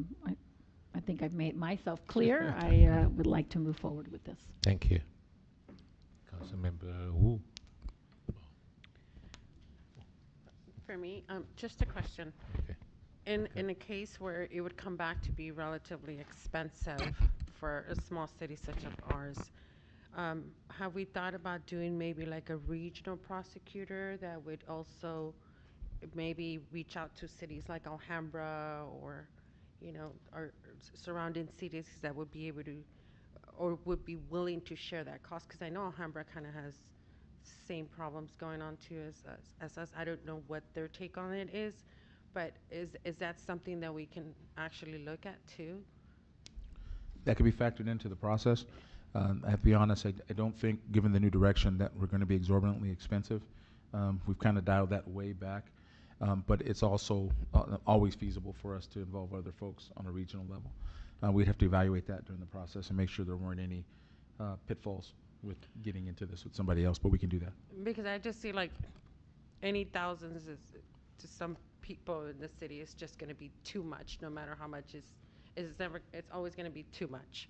I think I've made myself clear. I would like to move forward with this. Thank you. Councilmember Wu. For me, just a question. Okay. In a case where it would come back to be relatively expensive for a small city such as ours, have we thought about doing maybe like a regional prosecutor that would also maybe reach out to cities like Alhambra or, our surrounding cities that would be able to, or would be willing to share that cost? Because I know Alhambra kind of has same problems going on too as us. I don't know what their take on it is, but is that something that we can actually look at too? That could be factored into the process. I have to be honest, I don't think, given the new direction, that we're going to be exorbitantly expensive. We've kind of dialed that way back, but it's also always feasible for us to involve other folks on a regional level. We'd have to evaluate that during the process and make sure there weren't any pitfalls with getting into this with somebody else, but we can do that. Because I just see like any thousands is to some people in the city is just going to be too much, no matter how much it's always going to be too much.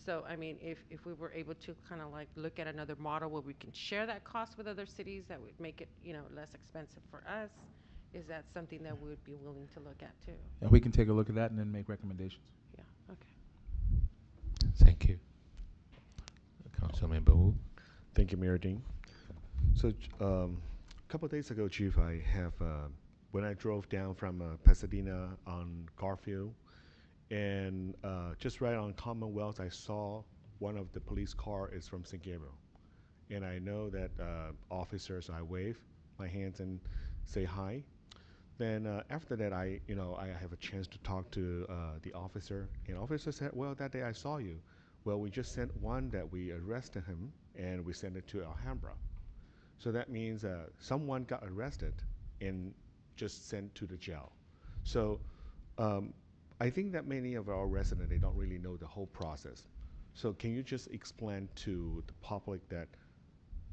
So, I mean, if we were able to kind of like look at another model where we can share that cost with other cities, that would make it, less expensive for us. Is that something that we would be willing to look at too? And we can take a look at that and then make recommendations. Yeah, okay. Thank you. Councilmember Wu. Thank you, Mayor Dean. So, a couple of days ago, Chief, I have, when I drove down from Pasadena on Garfield, and just right on Commonwealth, I saw one of the police car is from St. Gabriel. And I know that officers, I wave my hands and say hi. Then after that, I have a chance to talk to the officer, and officer said, well, that day I saw you. Well, we just sent one that we arrested him, and we sent it to Alhambra. So that means someone got arrested and just sent to the jail. So I think that many of our residents, they don't really know the whole process. So can you just explain to the public that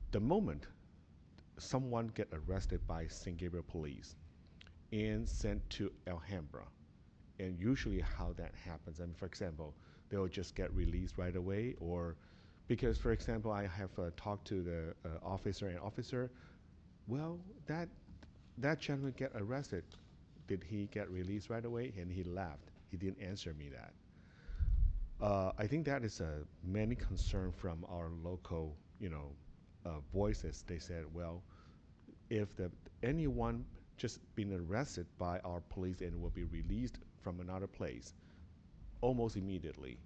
the moment someone get arrested by St. Gabriel Police and sent to Alhambra, and usually how that happens? And for example, they'll just get released right away, or because, for example, I have talked to the officer, well, that gentleman get arrested. Did he get released right away? And he left. He didn't answer me that. I think that is many concern from our local, voices. They said, well, if anyone just been arrested by our police and will be released from another place almost immediately.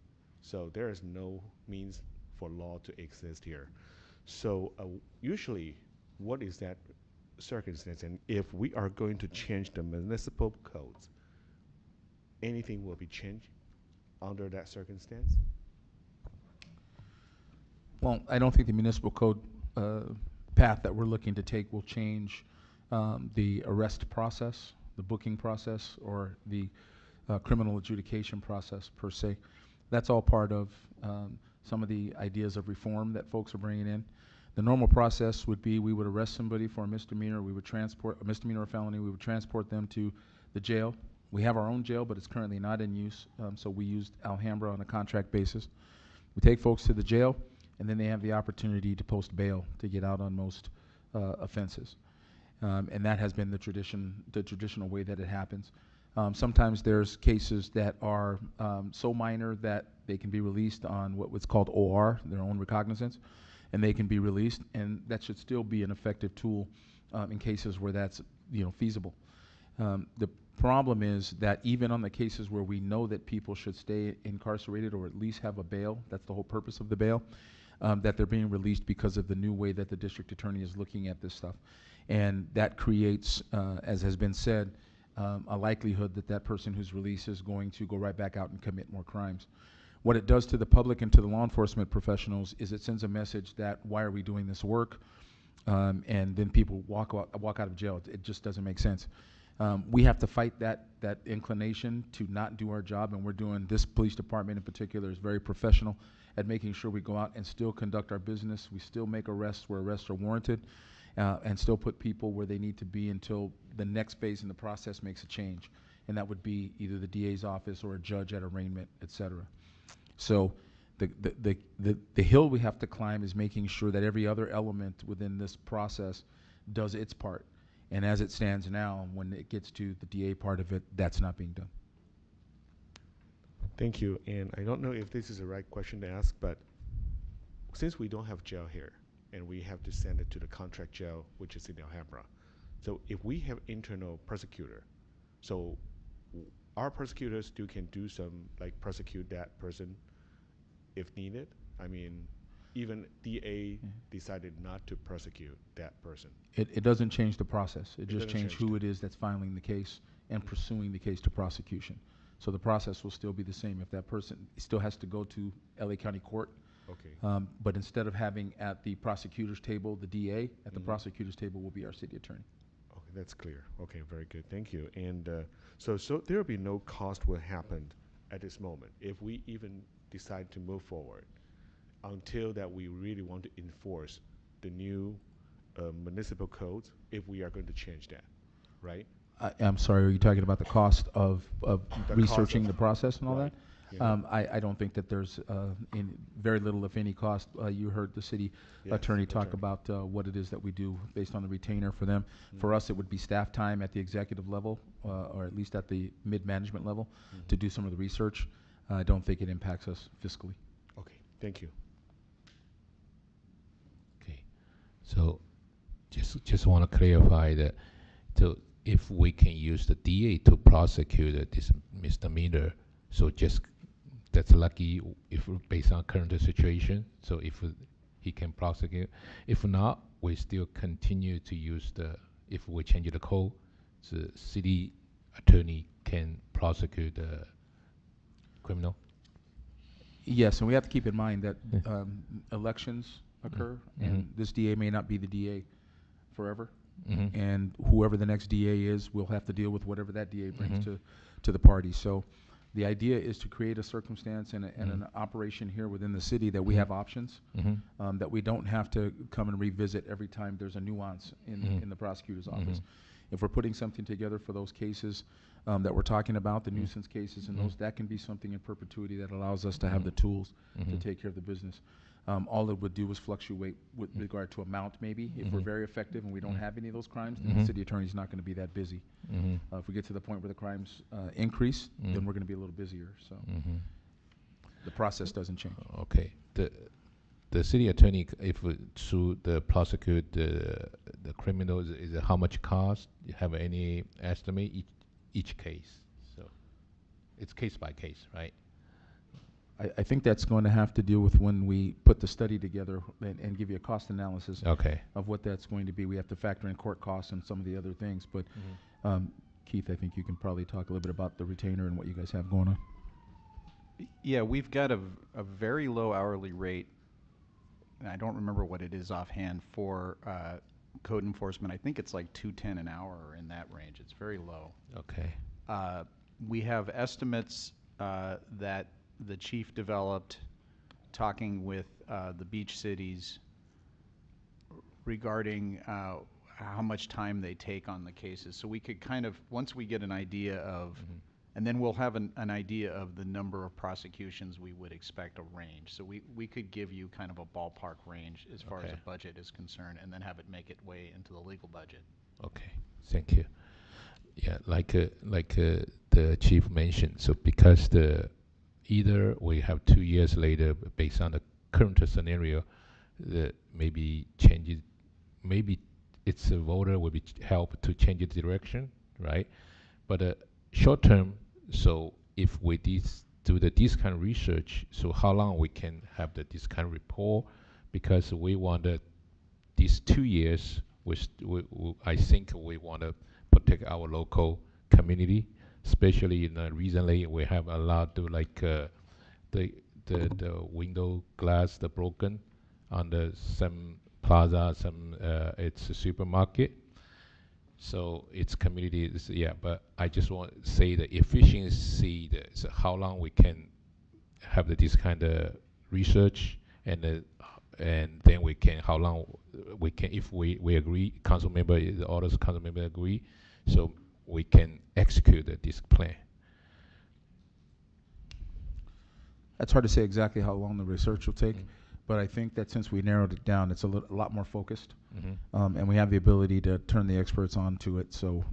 So there is no means for law to exist here. So usually, what is that circumstance? And if we are going to change the municipal codes, anything will be changed under that circumstance? Well, I don't think the municipal code path that we're looking to take will change the arrest process, the booking process, or the criminal adjudication process per se. That's all part of some of the ideas of reform that folks are bringing in. The normal process would be we would arrest somebody for a misdemeanor, we would transport a misdemeanor or felony, we would transport them to the jail. We have our own jail, but it's currently not in use, so we used Alhambra on a contract basis. We take folks to the jail, and then they have the opportunity to post bail to get out on most offenses. And that has been the traditional way that it happens. Sometimes there's cases that are so minor that they can be released on what's called OR, their own recognizance, and they can be released, and that should still be an effective tool in cases where that's feasible. The problem is that even on the cases where we know that people should stay incarcerated or at least have a bail, that's the whole purpose of the bail, that they're being released because of the new way that the district attorney is looking at this stuff. And that creates, as has been said, a likelihood that that person who's released is going to go right back out and commit more crimes. What it does to the public and to the law enforcement professionals is it sends a message that why are we doing this work? And then people walk out of jail. It just doesn't make sense. We have to fight that inclination to not do our job, and we're doing, this police department in particular is very professional at making sure we go out and still conduct our business. We still make arrests where arrests are warranted, and still put people where they need to be until the next phase in the process makes a change. And that would be either the DA's office or a judge at arraignment, et cetera. So the hill we have to climb is making sure that every other element within this process does its part. And as it stands now, when it gets to the DA part of it, that's not being done. Thank you. And I don't know if this is the right question to ask, but since we don't have jail here, and we have to send it to the contract jail, which is in Alhambra, so if we have internal prosecutor, so our prosecutors still can do some, like prosecute that person if needed? I mean, even DA decided not to prosecute that person. It doesn't change the process. It just doesn't changes change who it is that's filing the case and pursuing the case to prosecution. So the process will still be the same. If that person still has to go to LA County Court, Okay. but instead of having at the prosecutor's table the DA, at the prosecutor's table will be our city attorney. Okay, that's clear. Okay, very good. Thank you. And so there will be no cost will happen at this moment if we even decide to move forward until that we really want to enforce the new municipal codes if we are going to change that, right? I'm sorry, are you talking about the cost of The researching cost the of- process and all right. that? Yeah. I don't think that there's very little, if any, cost. You heard the city Yes, attorney that's talk right. about what it is that we do based on the retainer for them. For us, it would be staff time at the executive level, or at least at the mid-management level, to do some of the research. I don't think it impacts us fiscally. Okay, thank you. Okay. So just want to clarify that, so if we can use the DA to prosecute this misdemeanor, so just that's lucky if based on current situation. So if he can prosecute, if not, we still continue to use if we change the code, the city attorney can prosecute the criminal. Yes, and we have to keep in mind that elections occur, Mhm. and this DA may not be the DA forever. Mm-hmm. And whoever the next DA is will have to deal with whatever that DA brings Mhm. to the party. So the idea is to create a circumstance and an operation here within the city that we have options, that we don't have to come and revisit every time there's a nuance in the prosecutor's office. If we're putting something together for those cases that we're talking about, the nuisance cases and those, that can be something in perpetuity that allows us to have the tools to take care of the business. All it would do is fluctuate with regard to amount, maybe. If we're very effective and we don't have any of those crimes, then the city attorney's not going to be that busy. If we get to the point where the crimes increase, then we're going to be a little busier. So the process doesn't change. Okay. The city attorney, if we sue the prosecute the criminals, is it how much cost? You have any estimate each case? So it's case by case, right? I think that's going to have to deal with when we put the study together and give you a cost analysis Okay. of what that's going to be. We have to factor in court costs and some of the other things. But Keith, I think you can probably talk a little bit about the retainer and what you guys have going on. Yeah, we've got a very low hourly rate, and I don't remember what it is offhand for code enforcement. I think it's like $2.10 an hour or in that range. It's very low. Okay. We have estimates that the chief developed talking with the beach cities regarding how much time they take on the cases. So we could kind of, once we get an idea of, and then we'll have an idea of the number of prosecutions we would expect a range. So we could give you kind of a ballpark range as far as Okay. a budget is concerned, and then have it make its way into the legal budget. Okay. Thank you. Yeah, like the chief mentioned, so because either we have 2 years later, based on the current scenario, maybe changes, maybe it's a voter will be help to change the direction, right? But short term, so if we do this kind of research, so how long we can have this kind of report? Because we want these 2 years, I think we want to protect our local community, especially recently we have a lot of the window glass the broken on some plaza, it's a supermarket. So it's community, but I just want to say the efficiency, so how long we can have this kind of research, and then we can, how long we can, if we agree, council member, the others council member agree, so we can execute this plan. That's hard to say exactly how long the research will take, but I think that since we narrowed it down, it's a lot more focused, and we have the ability to turn the experts onto it. So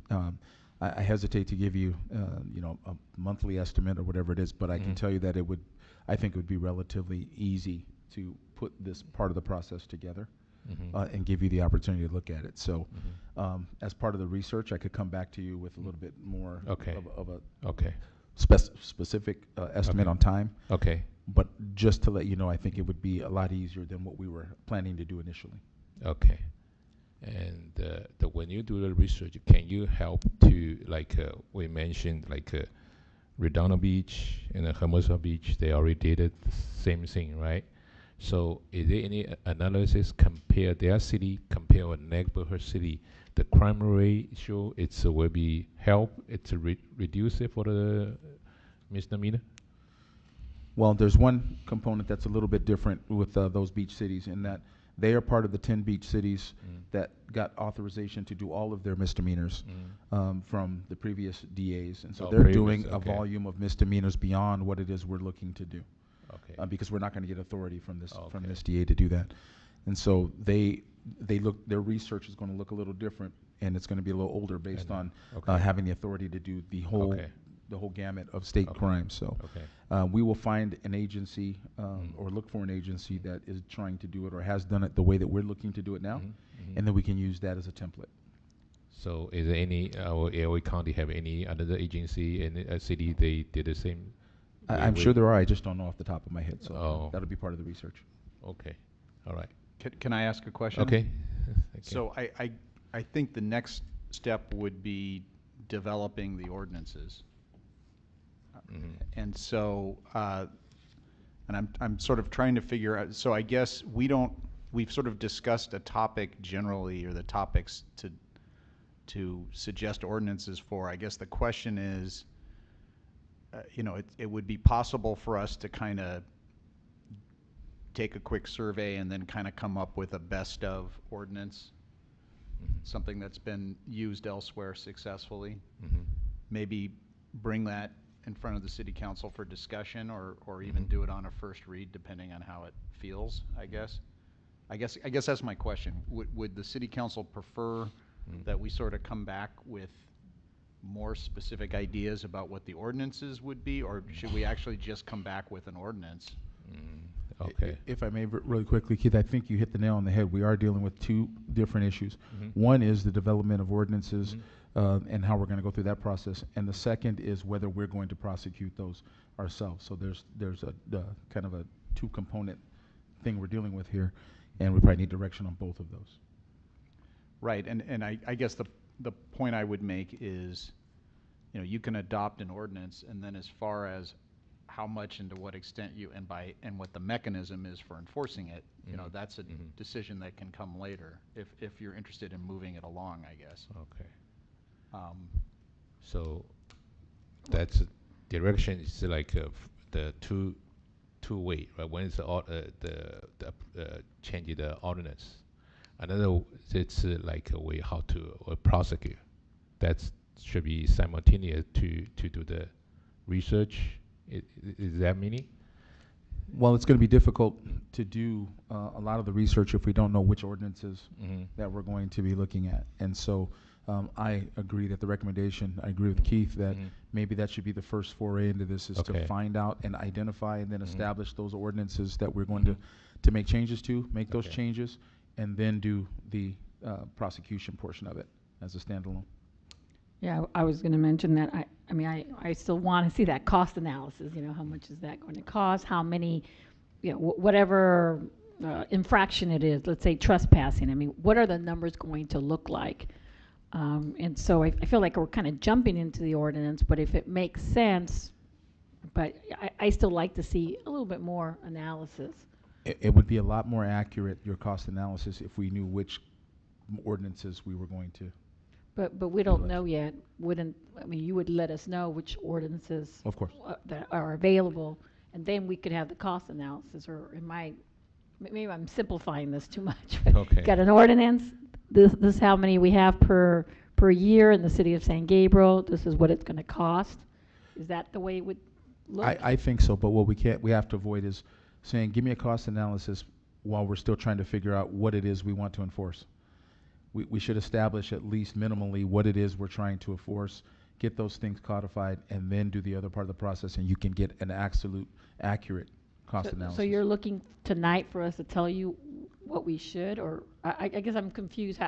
I hesitate to give you, a monthly estimate or whatever it is, but I can tell you that I think it would be relatively easy to put this part of the process together and give you the opportunity to look at it. So as part of the research, I could come back to you with a little bit more of a specific estimate on time. Okay. But just to let you know, I think it would be a lot easier than what we were planning to do initially. Okay. And when you do the research, can you help to, we mentioned, Redondo Beach and Hermosa Beach, they already did it, same thing, right? So is there any analysis compare their city, compare a neighborhood city, the crime rate show will be help, reduce it for the misdemeanor? Well, there's one component that's a little bit different with those beach cities in that They are part of the 10 beach cities that got authorization to do all of their misdemeanors from the previous DAs. And so Oh, they're previous, doing a okay. volume of misdemeanors beyond what it is we're looking to do. Okay. Because we're not going to get authority from this Okay. DA to do that. And so they look, their research is going to look a little different, and it's going to be a little older based on okay. having the authority to do the whole Okay. the whole gamut of state Okay. crimes. So Okay. we will find an agency or look for an agency that is trying to do it or has done it the way that we're looking to do it now, and then we can use that as a template. So is there any, our LA County have any other agency in a city they did the same? I'm sure there are. I just don't know off the top of my head. So Oh. that'll be part of the research. Okay, all right. Can I ask a question? Okay. So I think the next step would be developing the ordinances. And so, and I'm sort of trying to figure out, so I guess we've sort of discussed a topic generally, or the topics to suggest ordinances for. I guess the question is, you know, it would be possible for us to kind of take a quick survey and then kind of come up with a best of ordinance, something that's been used elsewhere successfully. Maybe bring that in front of the city council for discussion, or even do it on a first read, depending on how it feels, I guess. I guess that's my question. Would the city council prefer that we sort of come back with more specific ideas about what the ordinances would be, or should we actually just come back with an ordinance? Okay. If I may, really quickly, Keith, I think you hit the nail on the head. We are dealing with two different issues. One is the development of ordinances and how we're going to go through that process, and the second is whether we're going to prosecute those ourselves. So there's a kind of a two-component thing we're dealing with here, and we probably need direction on both of those. Right, and I guess the point I would make is, you know, you can adopt an ordinance, and then as far as how much and to what extent and what the mechanism is for enforcing it, you know, that's a decision that can come later if you're interested in moving it along, I guess. Okay. So that's direction is like the two-way, right? One is the changing the ordinance. Another it's like a way how to prosecute. That should be simultaneous to do the research. Is that meaning? Well, it's going to be difficult to do a lot of the research if we don't know which ordinances that we're going to be looking at. And so I agree that the recommendation, I agree with Keith that maybe that should be the first foray into this, is to find out and identify and then establish those ordinances that we're going to make changes to, make those changes, and then do the prosecution portion of it as a standalone. Yeah, I was going to mention that. I mean, I still want to see that cost analysis. You know, how much is that going to cost? How many, you know, whatever infraction it is, let's say trespassing. I mean, what are the numbers going to look like? And so I feel like we're kind of jumping into the ordinance, but if it makes sense, but I still like to see a little bit more analysis. It would be a lot more accurate, your cost analysis, if we knew which ordinances we were going to. But we don't know yet. I mean, you would let us know which ordinances Of course. That are available, and then we could have the cost analysis. Or maybe I'm simplifying this too much. Okay. Got an ordinance. This is how many we have per year in the city of San Gabriel. This is what it's going to cost. Is that the way it would look? I think so, but what we have to avoid is saying, give me a cost analysis while we're still trying to figure out what it is we want to enforce. We should establish at least minimally what it is we're trying to enforce, get those things codified, and then do the other part of the process, and you can get an absolute accurate cost analysis. So you're looking tonight for us to tell you what we should, or I guess I'm confused.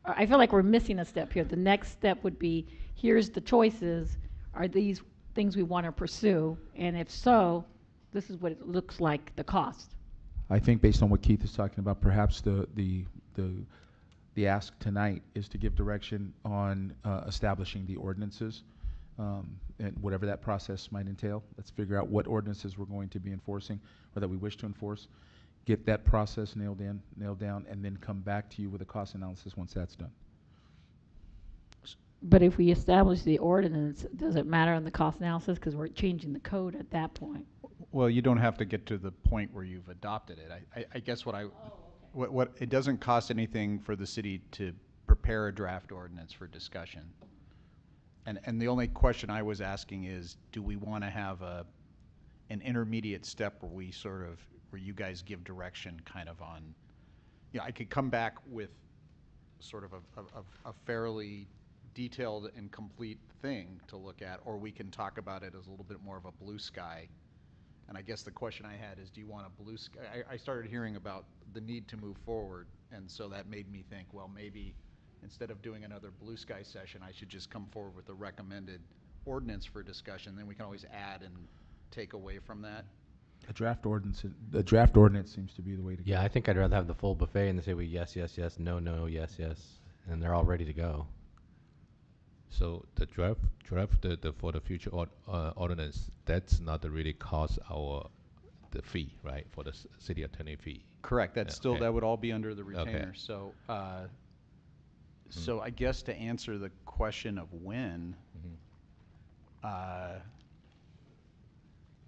I feel like we're missing a step here. The next step would be, here's the choices. Are these things we want to pursue? And if so, this is what it looks like, the cost. I think based on what Keith is talking about, perhaps the ask tonight is to give direction on establishing the ordinances, and whatever that process might entail. Let's figure out what ordinances we're going to be enforcing or that we wish to enforce, get that process nailed down, and then come back to you with a cost analysis once that's done. But if we establish the ordinance, does it matter on the cost analysis? Because we're changing the code at that point. Well, you don't have to get to the point where you've adopted it. I guess what I... It doesn't cost anything for the city to prepare a draft ordinance for discussion. And the only question I was asking is, do we want to have an intermediate step where where you guys give direction kind of on, I could come back with sort of a fairly detailed and complete thing to look at, or we can talk about it as a little bit more of a blue sky. And I guess the question I had is, do you want a blue sky? I started hearing about the need to move forward, and so that made me think, well, maybe instead of doing another blue sky session, I should just come forward with a recommended ordinance for discussion. Then we can always add and take away from that. A draft ordinance seems to be the way to go. Yeah, I think I'd rather have the full buffet and they say, well, yes, yes, yes, no, no, yes, yes, and they're all ready to go. So the draft for the future ordinance, that's not really cost the fee, right, for the city attorney fee. Correct. That's still, okay. that would all be under the retainer. Okay. So, so I guess to answer the question of when, I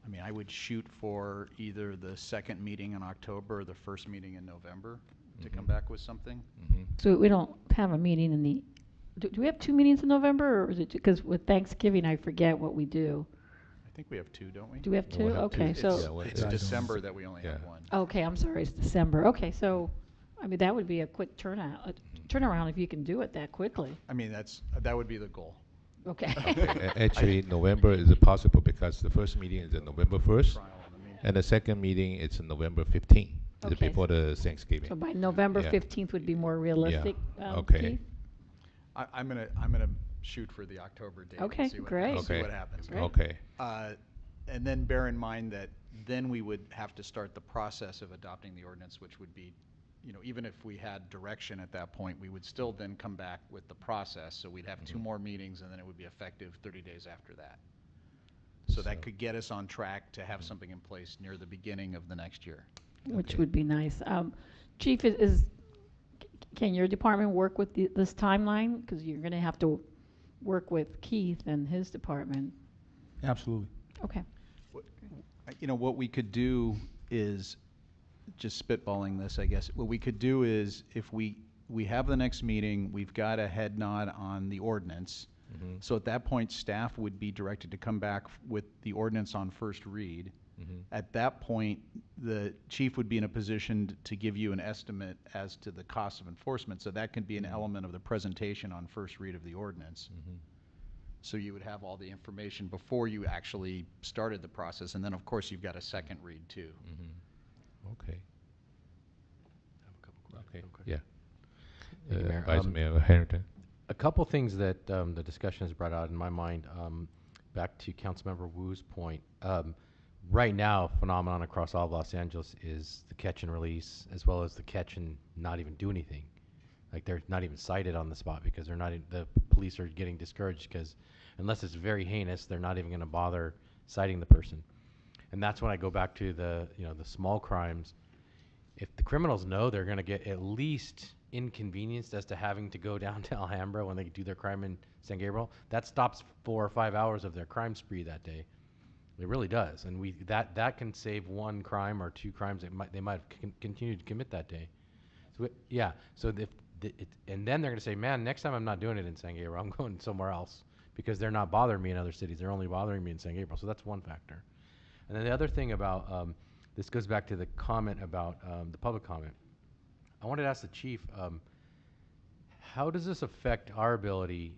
mean, I would shoot for either the second meeting in October or the first meeting in November to come back with something. So we don't have a meeting in the, do we have 2 meetings in November, or is it, because with Thanksgiving, I forget what we do. I think we have 2, don't we? Do we have No, 2? we have Okay, two. so. Yeah, well, It's yeah. December that we only have Yeah. 1. Okay, I'm sorry, it's December. Okay, so, I mean, that would be a quick turnaround if you can do it that quickly. I mean, that would be the goal. Okay. Actually, November is possible because the first meeting is on November 1st, Trial, I mean. and the second meeting is on November 15th, Okay. before the Thanksgiving. So by November Yeah. 15th would be more realistic, Okay. Keith? I'm gonna shoot for the October date. Okay, and see what, great. See Okay. what happens. Great. Okay. And then bear in mind that then we would have to start the process of adopting the ordinance, which would be, even if we had direction at that point, we would still then come back with the process. So we'd have 2 more meetings, and then it would be effective 30 days after that. So that could get us on track to have something in place near the beginning of the next year. Which Okay. would be nice. Chief, can your department work with this timeline? Because you're going to have to work with Keith and his department. Absolutely. Okay. What we could do is, just spitballing this, I guess, what we could do is, if we have the next meeting, we've got a head nod on the ordinance. So at that point, staff would be directed to come back with the ordinance on first read. At that point, the chief would be in a position to give you an estimate as to the cost of enforcement. So that can be an element of the presentation on first read of the ordinance. So you would have all the information before you actually started the process. And then, of course, you've got a second read, too. Okay. Okay. questions. Yeah. Thank you, Mayor. Vice Mayor Harrington. A couple things that the discussion has brought out in my mind, back to Councilmember Wu's point. Right now, phenomenon across all of Los Angeles is the catch and release, as well as the catch and not even do anything. Like, they're not even cited on the spot because they're not the police are getting discouraged because unless it's very heinous, they're not even going to bother citing the person. And that's when I go back to the small crimes. If the criminals know they're going to get at least inconvenienced as to having to go down to Alhambra when they do their crime in San Gabriel, that stops 4 or 5 hours of their crime spree that day. It really does, and that can save 1 crime or 2 crimes they might have continued to commit that day. So yeah, so and then they're going to say, man, next time I'm not doing it in San Gabriel, I'm going somewhere else because they're not bothering me in other cities. They're only bothering me in San Gabriel. So that's one factor. And then the other thing about this goes back to the comment about the public comment. I wanted to ask the chief, how does this affect our ability,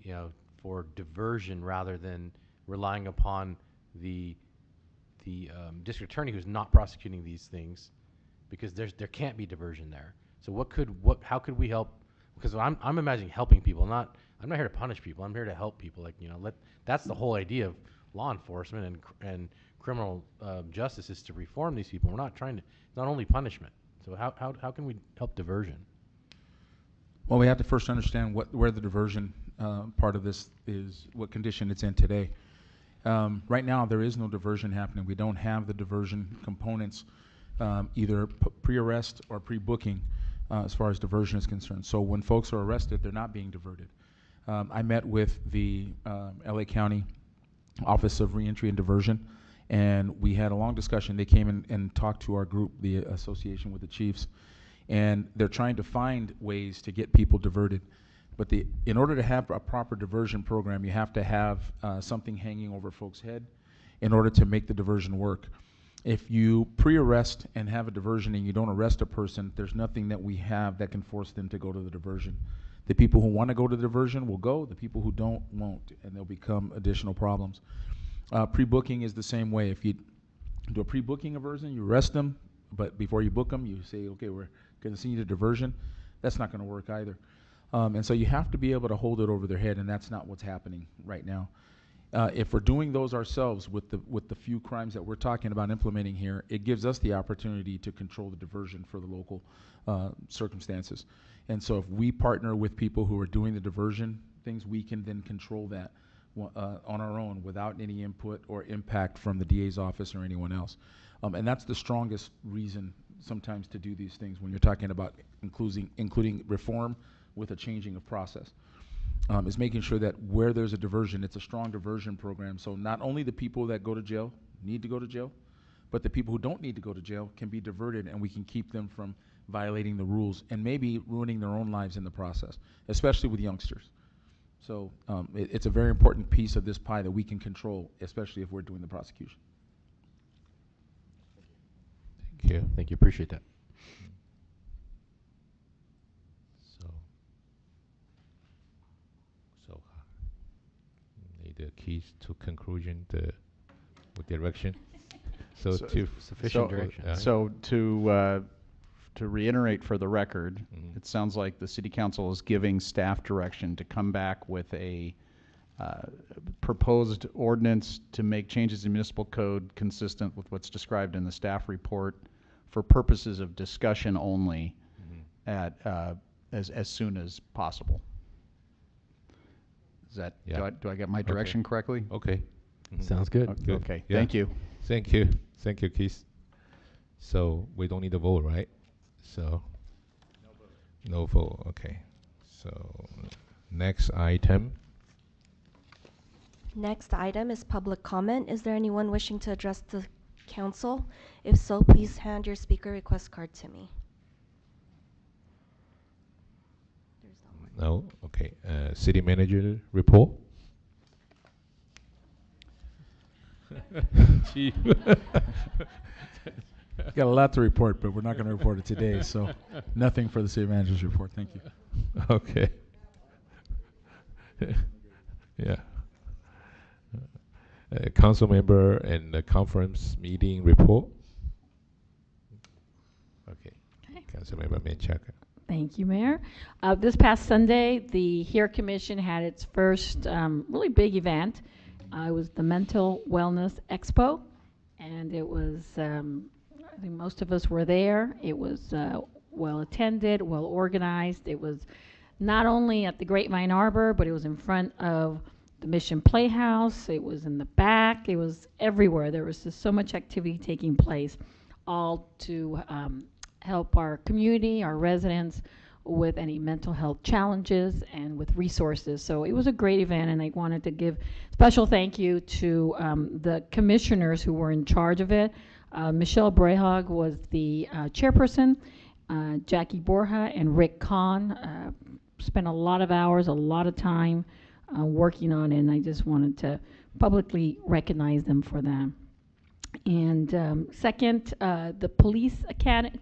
for diversion rather than relying upon the district attorney who's not prosecuting these things, because there can't be diversion there. So how could we help? Because I'm imagining helping people. I'm not here to punish people. I'm here to help people. That's the whole idea of law enforcement and criminal justice is to reform these people. We're not trying to. It's not only punishment. So how can we help diversion? Well, we have to first understand where the diversion part of this is, what condition it's in today. Right now, there is no diversion happening. We don't have the diversion components, either pre-arrest or pre-booking, as far as diversion is concerned. So when folks are arrested, they're not being diverted. I met with the LA County Office of Reentry and Diversion, and we had a long discussion. They came in and talked to our group, the association with the chiefs, and they're trying to find ways to get people diverted. But in order to have a proper diversion program, you have to have something hanging over folks' head in order to make the diversion work. If you pre-arrest and have a diversion and you don't arrest a person, there's nothing that we have that can force them to go to the diversion. The people who want to go to the diversion will go, the people who don't won't, and they'll become additional problems. Pre-booking is the same way. If you do a pre-booking diversion, you arrest them, but before you book them, you say, okay, we're going to send you to diversion. That's not going to work either. And so you have to be able to hold it over their head, and that's not what's happening right now. If we're doing those ourselves with the few crimes that we're talking about implementing here, it gives us the opportunity to control the diversion for the local circumstances. And so if we partner with people who are doing the diversion things, we can then control that on our own without any input or impact from the DA's office or anyone else. And that's the strongest reason sometimes to do these things when you're talking about including reform with a changing of process. Is making sure that where there's a diversion, it's a strong diversion program. So not only the people that go to jail need to go to jail, but the people who don't need to go to jail can be diverted, and we can keep them from violating the rules and maybe ruining their own lives in the process, especially with youngsters. So it's a very important piece of this pie that we can control, especially if we're doing the prosecution. Thank you. Thank you. Appreciate that. So need the keys to conclusion, with direction. So to Sufficient direction. So to reiterate for the record, it sounds like the City Council is giving staff direction to come back with a proposed ordinance to make changes in municipal code consistent with what's described in the staff report for purposes of discussion only at as soon as possible. Is that, Yeah. do I get my direction correctly? Okay. Sounds good. Good. Okay, Yeah. thank you. Thank you. Thank you, Keith. So we don't need a vote, right? So no vote. Okay. So next item. Next item is public comment. Is there anyone wishing to address the council? If so, please hand your speaker request card to me. There's no one. No. Okay. City manager report. Chief. Got a lot to report, but we're not going to report it today, so nothing for the city manager's report. Thank you. Okay. Yeah. Council member and the conference meeting report. Okay. Council member Menchaca. Thank you, Mayor. This past Sunday, the HERE Commission had its first really big event. It was the Mental Wellness Expo, and it was, I think most of us were there. It was well attended, well organized. It was not only at the Grapevine Arbor, but it was in front of the Mission Playhouse. It was in the back. It was everywhere. There was just so much activity taking place, all to help our community, our residents, with any mental health challenges and with resources. So it was a great event, and I wanted to give special thank you to the commissioners who were in charge of it. Michelle Brehag was the chairperson. Jackie Borja and Rick Kahn spent a lot of hours, a lot of time working on it, and I just wanted to publicly recognize them for that. And second, the Police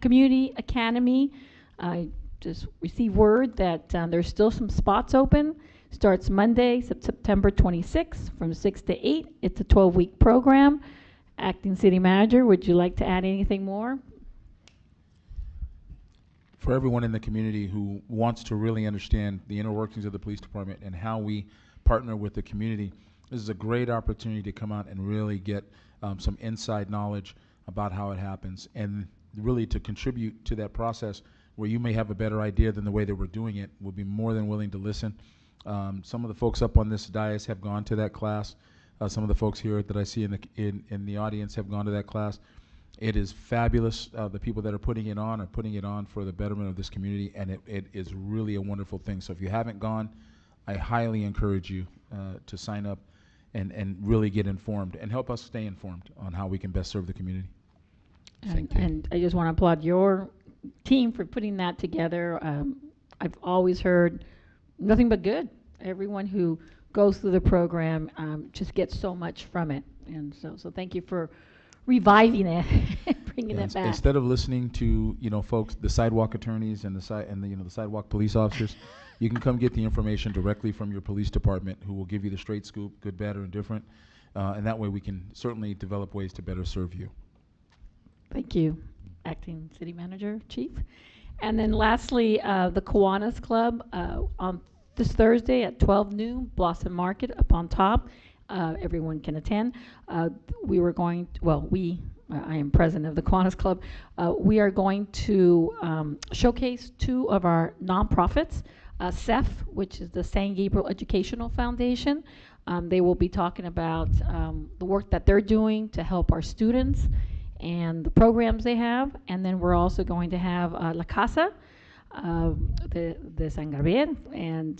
Community Academy, I just received word that there's still some spots open. Starts Monday, September 26th from 6 to 8. It's a 12-week program. Acting City Manager, would you like to add anything more? For everyone in the community who wants to really understand the inner workings of the police department and how we partner with the community, this is a great opportunity to come out and really get some inside knowledge about how it happens, and really to contribute to that process where you may have a better idea than the way that we're doing it. We'll be more than willing to listen. Some of the folks up on this dais have gone to that class. Some of the folks here that I see in the audience have gone to that class. It is fabulous. The people that are putting it on for the betterment of this community, and it is really a wonderful thing. So if you haven't gone, I highly encourage you to sign up and really get informed and help us stay informed on how we can best serve the community. And I just want to applaud your team for putting that together. I've always heard nothing but good. Everyone who goes through the program just gets so much from it. And so thank you for reviving it, bringing it back. Instead of listening to, folks, the sidewalk attorneys and the sidewalk police officers, you can come get the information directly from your police department, who will give you the straight scoop, good, bad, or indifferent. And that way we can certainly develop ways to better serve you. Thank you, Acting City Manager, Chief. And then lastly, the Kiwanis Club on this Thursday at 12 noon, Blossom Market up on top. Everyone can attend. We were going to, I am president of the Kiwanis Club. We are going to showcase two of our nonprofits, SEF, which is the San Gabriel Educational Foundation. They will be talking about the work that they're doing to help our students and the programs they have. And then we're also going to have La Casa de San Gabriel, and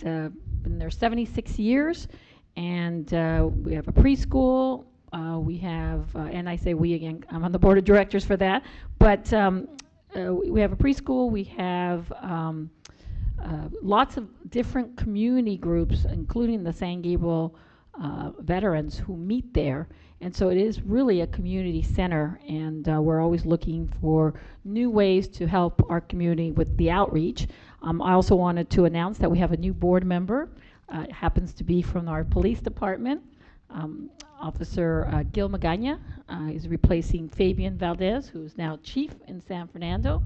been there 76 years. And we have a preschool. We have, and I say we again, I'm on the board of directors for that. But we have a preschool. We have lots of different community groups, including the San Gabriel veterans who meet there. And so it is really a community center, and we're always looking for new ways to help our community with the outreach. I also wanted to announce that we have a new board member. It happens to be from our police department. Officer Gil Magana is replacing Fabian Valdez, who is now chief in San Fernando.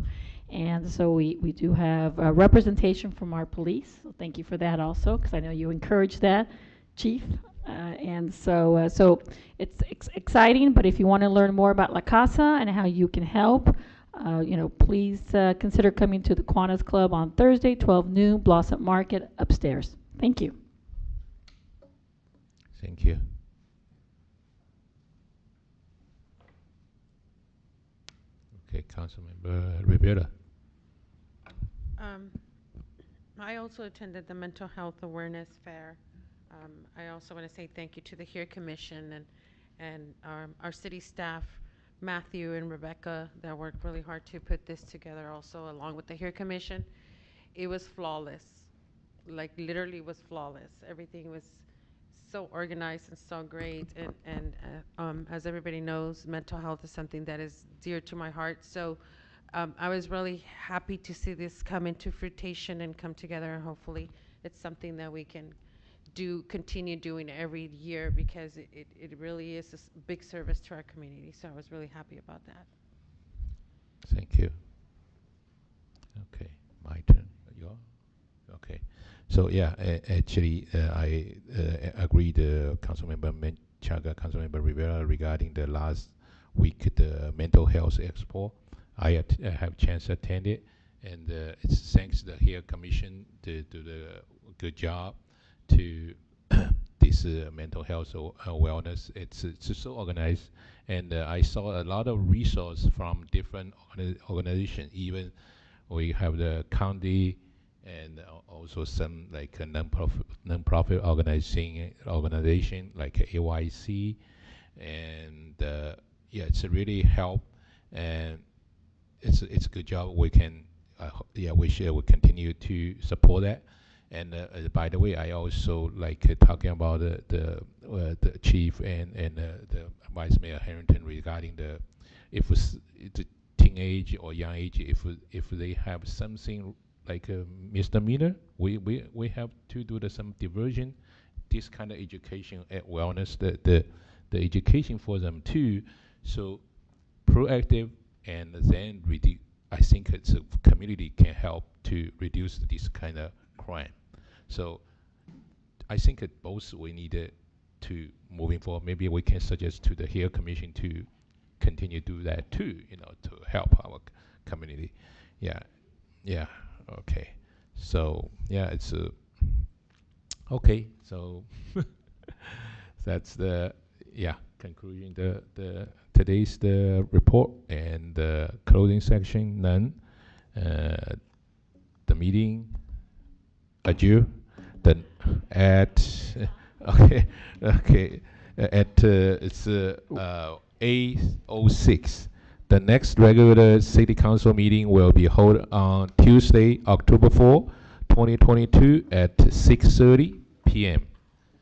And so we do have representation from our police. So thank you for that also, because I know you encourage that, Chief. And so it's exciting, but if you want to learn more about La Casa and how you can help, please consider coming to the Kiwanis Club on Thursday, 12 noon, Blossom Market upstairs. Thank you. Thank you. Okay, Councilmember Rivera. I also attended the Mental Health Awareness Fair. I also want to say thank you to the HEAR Commission and our city staff, Matthew and Rebecca, that worked really hard to put this together also, along with the HEAR Commission. It was flawless, like literally was flawless. Everything was so organized and so great. And as everybody knows, mental health is something that is dear to my heart. So I was really happy to see this come into fruition and come together, and hopefully it's something that we can continue doing every year, because it really is a big service to our community. So I was really happy about that. Thank you. Okay, my turn. Your? Okay. So yeah, actually, I agree the Councilmember Menchaca, Councilmember Rivera regarding the last week the mental health expo. I have chance to attend it, and it's thanks to the HEAR Commission to do the good job to this mental health wellness. It's so organized, and I saw a lot of resources from different organizations. Even we have the county and also some like a non-profit organization like AYC, and yeah, it's really help, and it's a good job. We can we continue to support that. And by the way, I also like talking about the chief and the Vice Mayor Harrington regarding if it's the teenage or young age, if they have something like a misdemeanor, we have to do some diversion, this kind of education at wellness, the education for them too. So proactive, and then I think it's a community can help to reduce this kind of crime. So I think both we need to moving forward. Maybe we can suggest to the HEAR Commission to continue to do that too, to help our community. Yeah. Okay. So yeah, it's okay. So that's the conclusion the today's the report, and the closing section none. The meeting adjourned. Then at it's 8:06. The next regular city council meeting will be held on Tuesday, October 4, 2022 at 6:30 p.m.